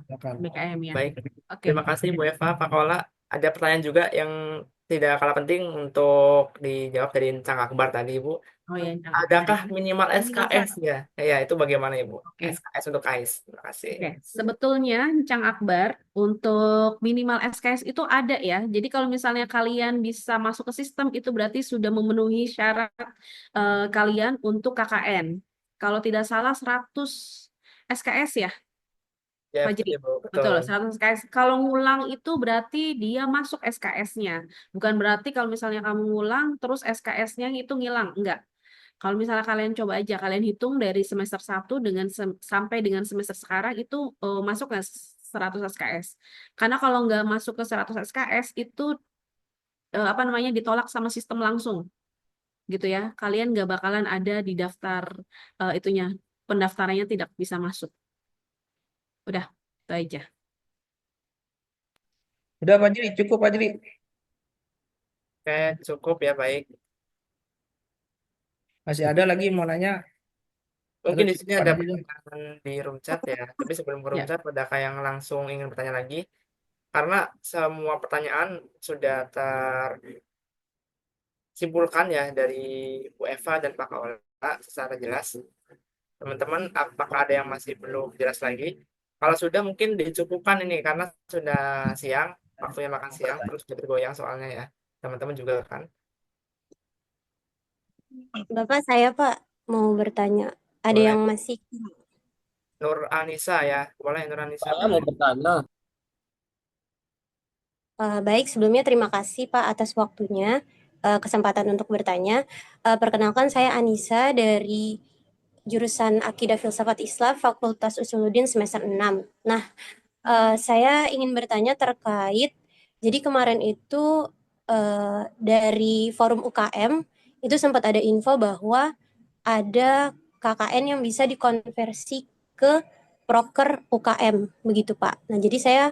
Silakan. BKM ya. Baik, Oke. terima kasih Bu Eva, Pak Kola. Ada pertanyaan juga yang tidak kalah penting untuk dijawab dari Cang Akbar tadi, Bu. Oh ya, Adakah minimal SKS ya? Ya, itu bagaimana Ibu? Oke. SKS untuk AIS. Terima kasih. Oke, sebetulnya Cang Akbar untuk minimal SKS itu ada ya. Jadi kalau misalnya kalian bisa masuk ke sistem itu berarti sudah memenuhi syarat kalian untuk KKN. Kalau tidak salah 100 SKS ya, Ya, Fajri. betul, Bu. Betul, Betul. 100 SKS. Kalau ngulang itu berarti dia masuk SKS-nya. Bukan berarti kalau misalnya kamu ngulang terus SKS-nya itu ngilang. Enggak. Kalau misalnya kalian coba aja, kalian hitung dari semester 1 dengan sampai dengan semester sekarang itu masuk nggak 100 SKS. Karena kalau nggak masuk ke 100 SKS itu apa namanya ditolak sama sistem langsung gitu ya. Kalian nggak bakalan ada di daftar itunya, pendaftarannya tidak bisa masuk. Udah, itu aja. Udah Pak Jiri, cukup Pak Jiri. Oke, cukup ya, baik. Masih ada lagi mau nanya? Mungkin Atau di cukup sini Pak ada Jiri dulu? pertanyaan di room chat ya. Tapi sebelum ke room Ya. chat, adakah yang langsung ingin bertanya lagi? Karena semua pertanyaan sudah tersimpulkan ya dari Bu Eva dan Pak Kaola secara jelas. Teman-teman, apakah ada yang masih belum jelas lagi? Kalau sudah mungkin dicukupkan ini karena sudah siang, waktunya makan siang, terus sudah bergoyang soalnya ya. Teman-teman juga kan. Bapak, saya Pak mau bertanya. Ada Boleh. yang masih Nur Anissa ya, boleh Nur Anissa. Saya mau bertanya. baik, sebelumnya terima kasih Pak atas waktunya, kesempatan untuk bertanya. Perkenalkan saya Anissa dari jurusan Akidah Filsafat Islam Fakultas Usuluddin semester 6. Nah, saya ingin bertanya terkait, jadi kemarin itu dari forum UKM itu sempat ada info bahwa ada KKN yang bisa dikonversi ke proker UKM, begitu Pak. Nah, jadi saya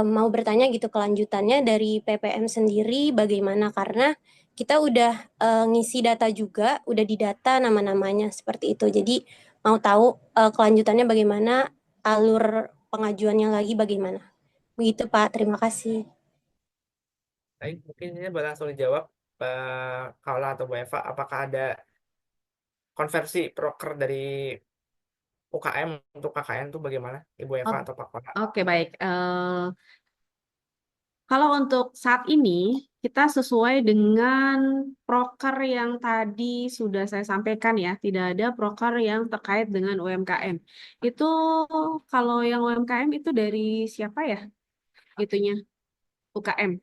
mau bertanya gitu kelanjutannya dari PPM sendiri bagaimana, karena kita udah ngisi data juga, udah didata nama-namanya seperti itu. Jadi mau tahu kelanjutannya bagaimana, alur pengajuannya lagi bagaimana. Begitu Pak, terima kasih. Baik, mungkin ini boleh langsung dijawab, Kaula atau Bu Eva, apakah ada konversi proker dari UKM untuk KKN itu bagaimana, Ibu Eva Oh, atau Pak Kaula? oke, baik. Kalau untuk saat ini, kita sesuai dengan proker yang tadi sudah saya sampaikan ya, tidak ada proker yang terkait dengan UMKM. Itu kalau yang UMKM itu dari siapa ya? Itunya, UKM.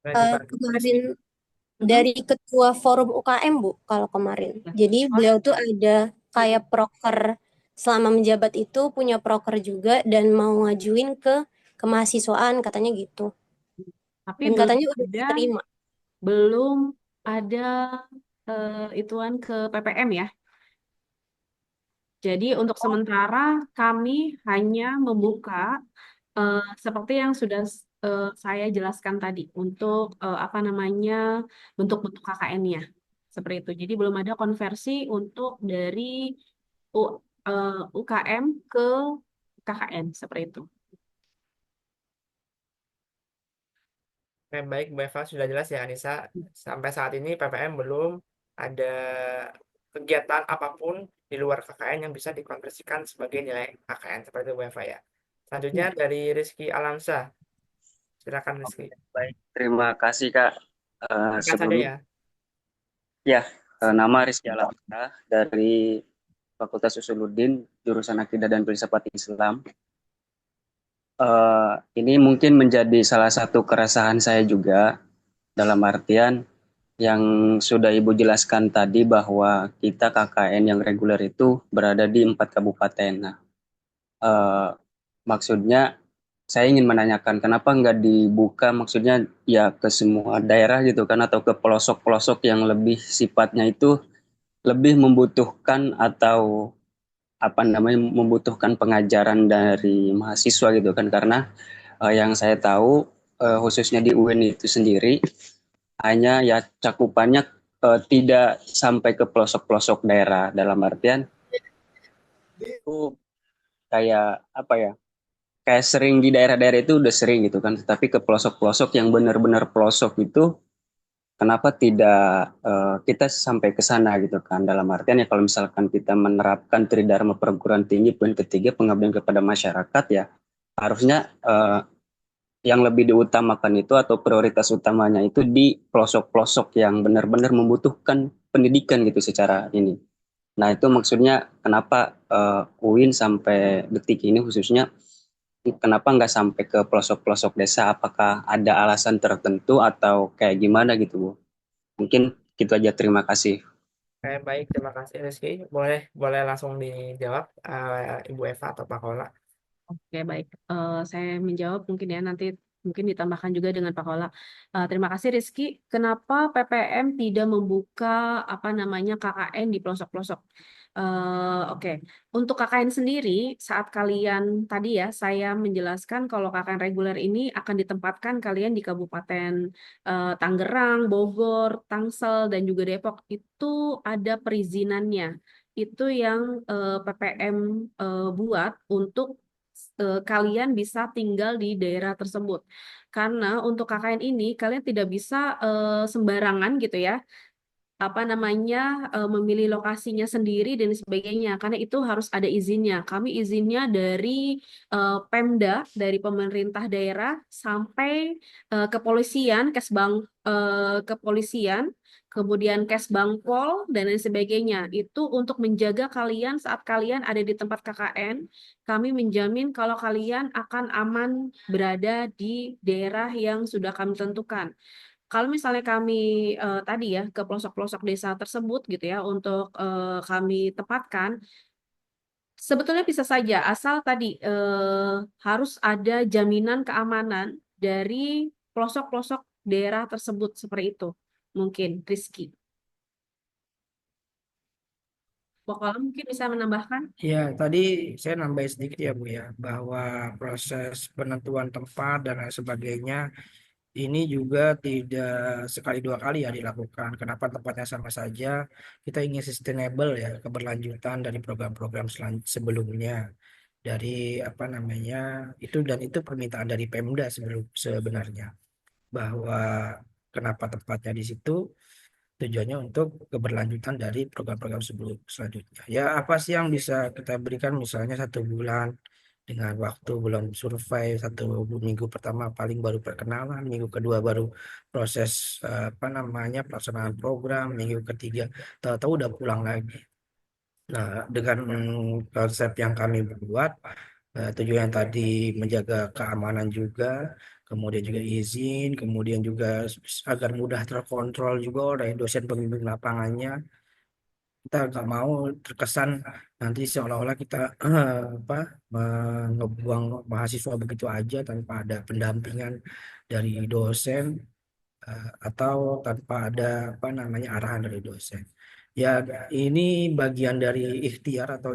Nah, di Pak Kemarin Mm-mm. dari ketua forum UKM Bu, kalau kemarin. Jadi Oh, beliau tuh ada kayak proker, selama menjabat itu punya proker juga dan mau ngajuin ke kemahasiswaan katanya gitu. tapi Dan katanya udah diterima. belum ada ituan ke PPM ya. Jadi untuk sementara kami hanya membuka seperti yang sudah saya jelaskan tadi untuk apa namanya bentuk-bentuk KKN-nya seperti itu. Jadi belum ada konversi untuk dari UKM ke KKN seperti itu. Oke, baik, Bu Eva, sudah jelas ya, Anissa. Sampai saat ini PPM belum ada kegiatan apapun di luar KKN yang bisa dikonversikan sebagai nilai KKN, seperti itu, Bu Eva ya. Selanjutnya dari Rizky Alamsyah. Silakan Rizky. Baik, terima kasih Kak. Singkat saja Sebelumnya, ya. ya, nama Rizky Alamsyah dari Fakultas Usuluddin, jurusan Akidah dan Filsafat Islam. Ini mungkin menjadi salah satu keresahan saya juga, dalam artian yang sudah Ibu jelaskan tadi bahwa kita KKN yang reguler itu berada di 4 kabupaten. Nah, maksudnya saya ingin menanyakan kenapa nggak dibuka, maksudnya ya ke semua daerah gitu kan, atau ke pelosok-pelosok yang lebih sifatnya itu lebih membutuhkan, atau apa namanya, membutuhkan pengajaran dari mahasiswa gitu kan, karena yang saya tahu khususnya di UIN itu sendiri hanya ya cakupannya tidak sampai ke pelosok-pelosok daerah, dalam artian itu kayak apa ya, kayak sering di daerah-daerah itu udah sering gitu kan, tapi ke pelosok-pelosok yang benar-benar pelosok itu kenapa tidak kita sampai ke sana gitu kan, dalam artian ya kalau misalkan kita menerapkan Tridharma perguruan tinggi poin ketiga, pengabdian kepada masyarakat, ya harusnya yang lebih diutamakan itu, atau prioritas utamanya itu di pelosok-pelosok yang benar-benar membutuhkan pendidikan gitu secara ini. Nah itu maksudnya kenapa UIN sampai detik ini khususnya kenapa nggak sampai ke pelosok-pelosok desa? Apakah ada alasan tertentu atau kayak gimana gitu, Bu? Mungkin gitu aja, terima kasih. Oke, baik, terima kasih Rizky. Boleh langsung dijawab, Ibu Eva atau Pak Kaula. Oke, baik. Saya menjawab mungkin ya, nanti mungkin ditambahkan juga dengan Pak Kola. Terima kasih Rizky. Kenapa PPM tidak membuka apa namanya KKN di pelosok-pelosok? Oke, untuk KKN sendiri, saat kalian tadi ya, saya menjelaskan kalau KKN reguler ini akan ditempatkan kalian di Kabupaten Tangerang, Bogor, Tangsel, dan juga Depok. Itu ada perizinannya. Itu yang PPM buat untuk kalian bisa tinggal di daerah tersebut. Karena untuk KKN ini kalian tidak bisa sembarangan gitu ya, apa namanya, memilih lokasinya sendiri dan sebagainya, karena itu harus ada izinnya. Kami izinnya dari Pemda, dari pemerintah daerah sampai kepolisian, kepolisian, kemudian Kesbangpol dan lain sebagainya. Itu untuk menjaga kalian saat kalian ada di tempat KKN. Kami menjamin kalau kalian akan aman berada di daerah yang sudah kami tentukan. kalau misalnya kami tadi ya ke pelosok-pelosok desa tersebut gitu ya untuk kami tempatkan, sebetulnya bisa saja asal tadi harus ada jaminan keamanan dari pelosok-pelosok daerah tersebut seperti itu. Mungkin Rizky. Pokoknya mungkin bisa menambahkan. Ya, tadi saya nambah sedikit ya Bu ya, bahwa proses penentuan tempat dan lain sebagainya ini juga tidak sekali dua kali ya dilakukan. Kenapa tempatnya sama saja? Kita ingin sustainable ya, keberlanjutan dari program-program sebelumnya. Dari apa namanya, itu dan itu permintaan dari Pemda sebenarnya. Bahwa kenapa tempatnya di situ, tujuannya untuk keberlanjutan dari program-program selanjutnya. Ya, apa sih yang bisa kita berikan misalnya 1 bulan dengan waktu belum survei, 1 minggu pertama paling baru perkenalan, minggu kedua baru proses apa namanya pelaksanaan program, minggu ketiga tahu-tahu udah pulang lagi. Nah, dengan konsep yang kami buat, tujuan tadi menjaga keamanan juga, kemudian juga izin, kemudian juga agar mudah terkontrol juga oleh dosen pembimbing lapangannya. Kita nggak mau terkesan nanti seolah-olah kita apa ngebuang mahasiswa begitu aja tanpa ada pendampingan dari dosen atau tanpa ada apa namanya arahan dari dosen. Ya, ini bagian dari ikhtiar atau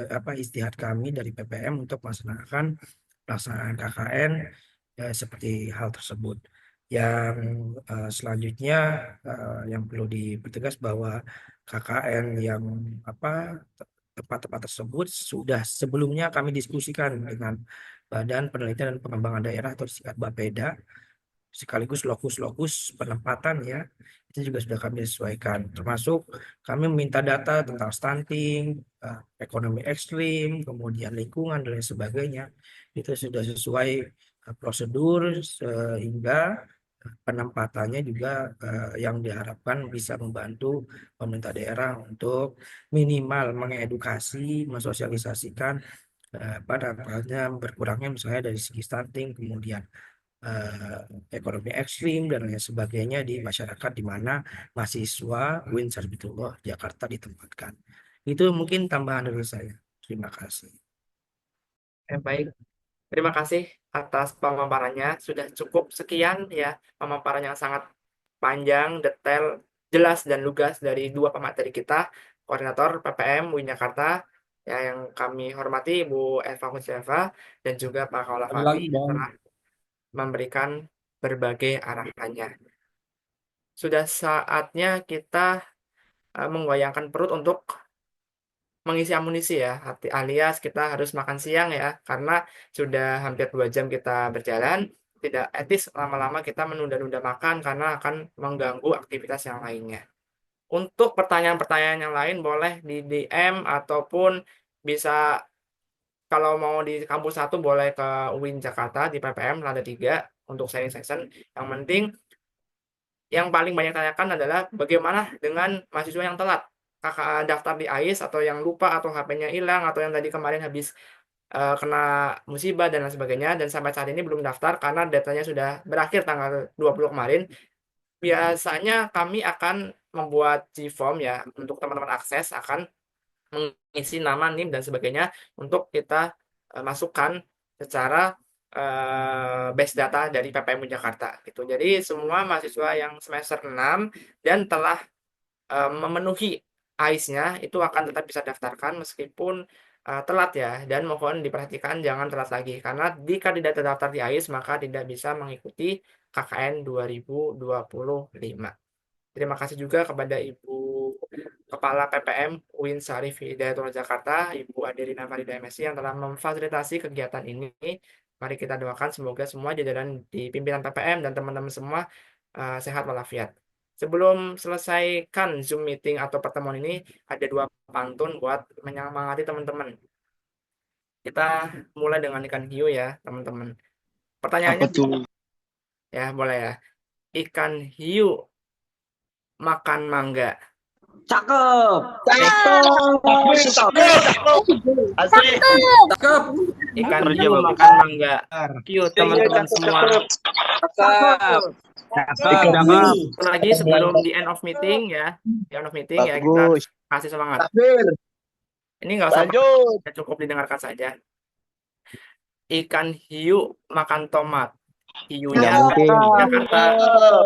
apa istihad kami dari PPM untuk melaksanakan pelaksanaan KKN seperti hal tersebut. Yang selanjutnya yang perlu dipertegas bahwa KKN yang apa tempat-tempat tersebut sudah sebelumnya kami diskusikan dengan Badan Penelitian dan Pengembangan Daerah atau disingkat Bapeda, sekaligus lokus-lokus penempatan ya, itu juga sudah kami sesuaikan, termasuk kami meminta data tentang stunting, ekonomi ekstrim, kemudian lingkungan dan lain sebagainya. Itu sudah sesuai prosedur sehingga penempatannya juga yang diharapkan bisa membantu pemerintah daerah untuk minimal mengedukasi, mensosialisasikan pada berkurangnya misalnya dari segi stunting, kemudian ekonomi ekstrim dan lain sebagainya di masyarakat di mana mahasiswa UIN Sarbitullah Jakarta ditempatkan. Itu mungkin tambahan dari saya. Terima kasih. Baik, terima kasih atas pemaparannya. Sudah cukup sekian ya pemaparan yang sangat panjang, detail, jelas dan lugas dari dua pemateri kita, Koordinator PPM UIN Jakarta, ya, yang kami hormati Ibu Eva Kusieva dan juga Pak Kaula Ada Fahmi lagi Bang. telah memberikan berbagai arahannya. Sudah saatnya kita menggoyangkan perut untuk mengisi amunisi ya, alias kita harus makan siang ya, karena sudah hampir 2 jam kita berjalan, tidak etis lama-lama kita menunda-nunda makan karena akan mengganggu aktivitas yang lainnya. Untuk pertanyaan-pertanyaan yang lain boleh di DM ataupun bisa kalau mau di kampus 1 boleh ke UIN Jakarta di PPM lantai 3 untuk sharing session. Yang penting yang paling banyak tanyakan adalah bagaimana dengan mahasiswa yang telat kakak daftar di AIS atau yang lupa atau HP-nya hilang atau yang tadi kemarin habis kena musibah dan lain sebagainya dan sampai saat ini belum daftar karena datanya sudah berakhir tanggal 20 kemarin. Biasanya kami akan membuat G-form ya untuk teman-teman akses akan mengisi nama, NIM dan sebagainya untuk kita masukkan secara base data dari PPM Jakarta gitu. Jadi semua mahasiswa yang semester 6 dan telah memenuhi AIS-nya itu akan tetap bisa daftarkan meskipun telat ya, dan mohon diperhatikan jangan telat lagi karena jika tidak terdaftar di AIS maka tidak bisa mengikuti KKN 2025. Terima kasih juga kepada Ibu Kepala PPM UIN Syarif Hidayatullah Jakarta, Ibu Adelina Farida MSI yang telah memfasilitasi kegiatan ini. Mari kita doakan semoga semua jajaran di pimpinan PPM dan teman-teman semua sehat walafiat. Sebelum selesaikan Zoom meeting atau pertemuan ini, ada 2 pantun buat menyemangati teman-teman. Kita mulai dengan ikan hiu ya, teman-teman. Pertanyaannya Apa tuh? ya, boleh ya. Ikan hiu makan mangga. Cakep. Ikan hiu makan mangga. Yuk teman-teman semua Cakep. Satu lagi sebelum di end of meeting ya, di end of meeting ya kita Bagus. kasih semangat. Takbir. Ini nggak usah Lanjut. ya, cukup didengarkan saja. Ikan hiu makan tomat. Hiunya Nggak mungkin. Jakarta.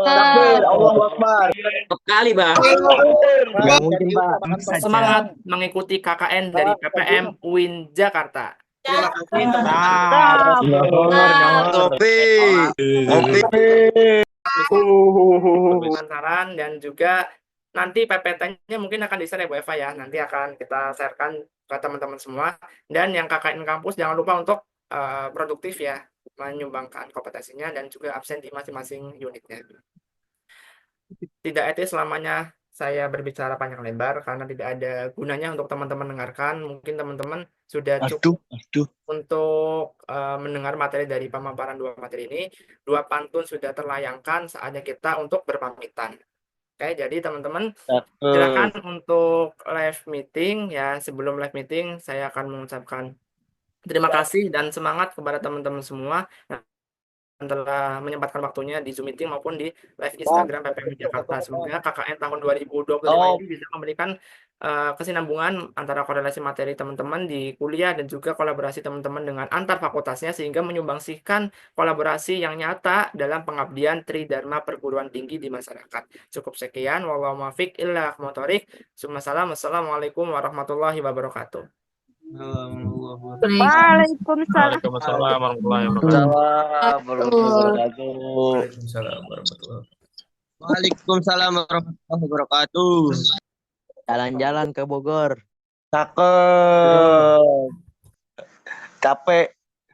Takbir. Allahu Akbar. Sekali, Bang. Nggak mungkin, Pak. Semangat mengikuti KKN dari PPM UIN Jakarta. Terima kasih untuk Topi. saran dan juga nanti PPT-nya mungkin akan di-share ya Bu Eva ya. Nanti akan kita sharekan ke teman-teman semua. Dan yang KKN kampus jangan lupa untuk produktif ya, menyumbangkan kompetensinya dan juga absen di masing-masing unitnya. Tidak etis selamanya saya berbicara panjang lebar karena tidak ada gunanya untuk teman-teman dengarkan. Mungkin teman-teman sudah cukup untuk mendengar materi dari pemaparan dua materi ini. Dua pantun sudah terlayangkan, saatnya kita untuk berpamitan. Oke, jadi teman-teman silakan untuk live meeting ya. Sebelum live meeting saya akan mengucapkan terima kasih dan semangat kepada teman-teman semua yang telah menyempatkan waktunya di Zoom meeting maupun di live Instagram PPM Jakarta. Semoga KKN tahun 2025 ini bisa memberikan kesinambungan antara korelasi materi teman-teman di kuliah dan juga kolaborasi teman-teman dengan antar fakultasnya sehingga menyumbangsikan kolaborasi yang nyata dalam pengabdian Tridharma perguruan tinggi di masyarakat. Cukup sekian. Wallahu muwaffiq illa motorik. Assalamualaikum warahmatullahi wabarakatuh. Waalaikumsalam. Waalaikumsalam warahmatullahi wabarakatuh. Waalaikumsalam warahmatullahi wabarakatuh. Jalan-jalan ke Bogor. Cakep. Capek.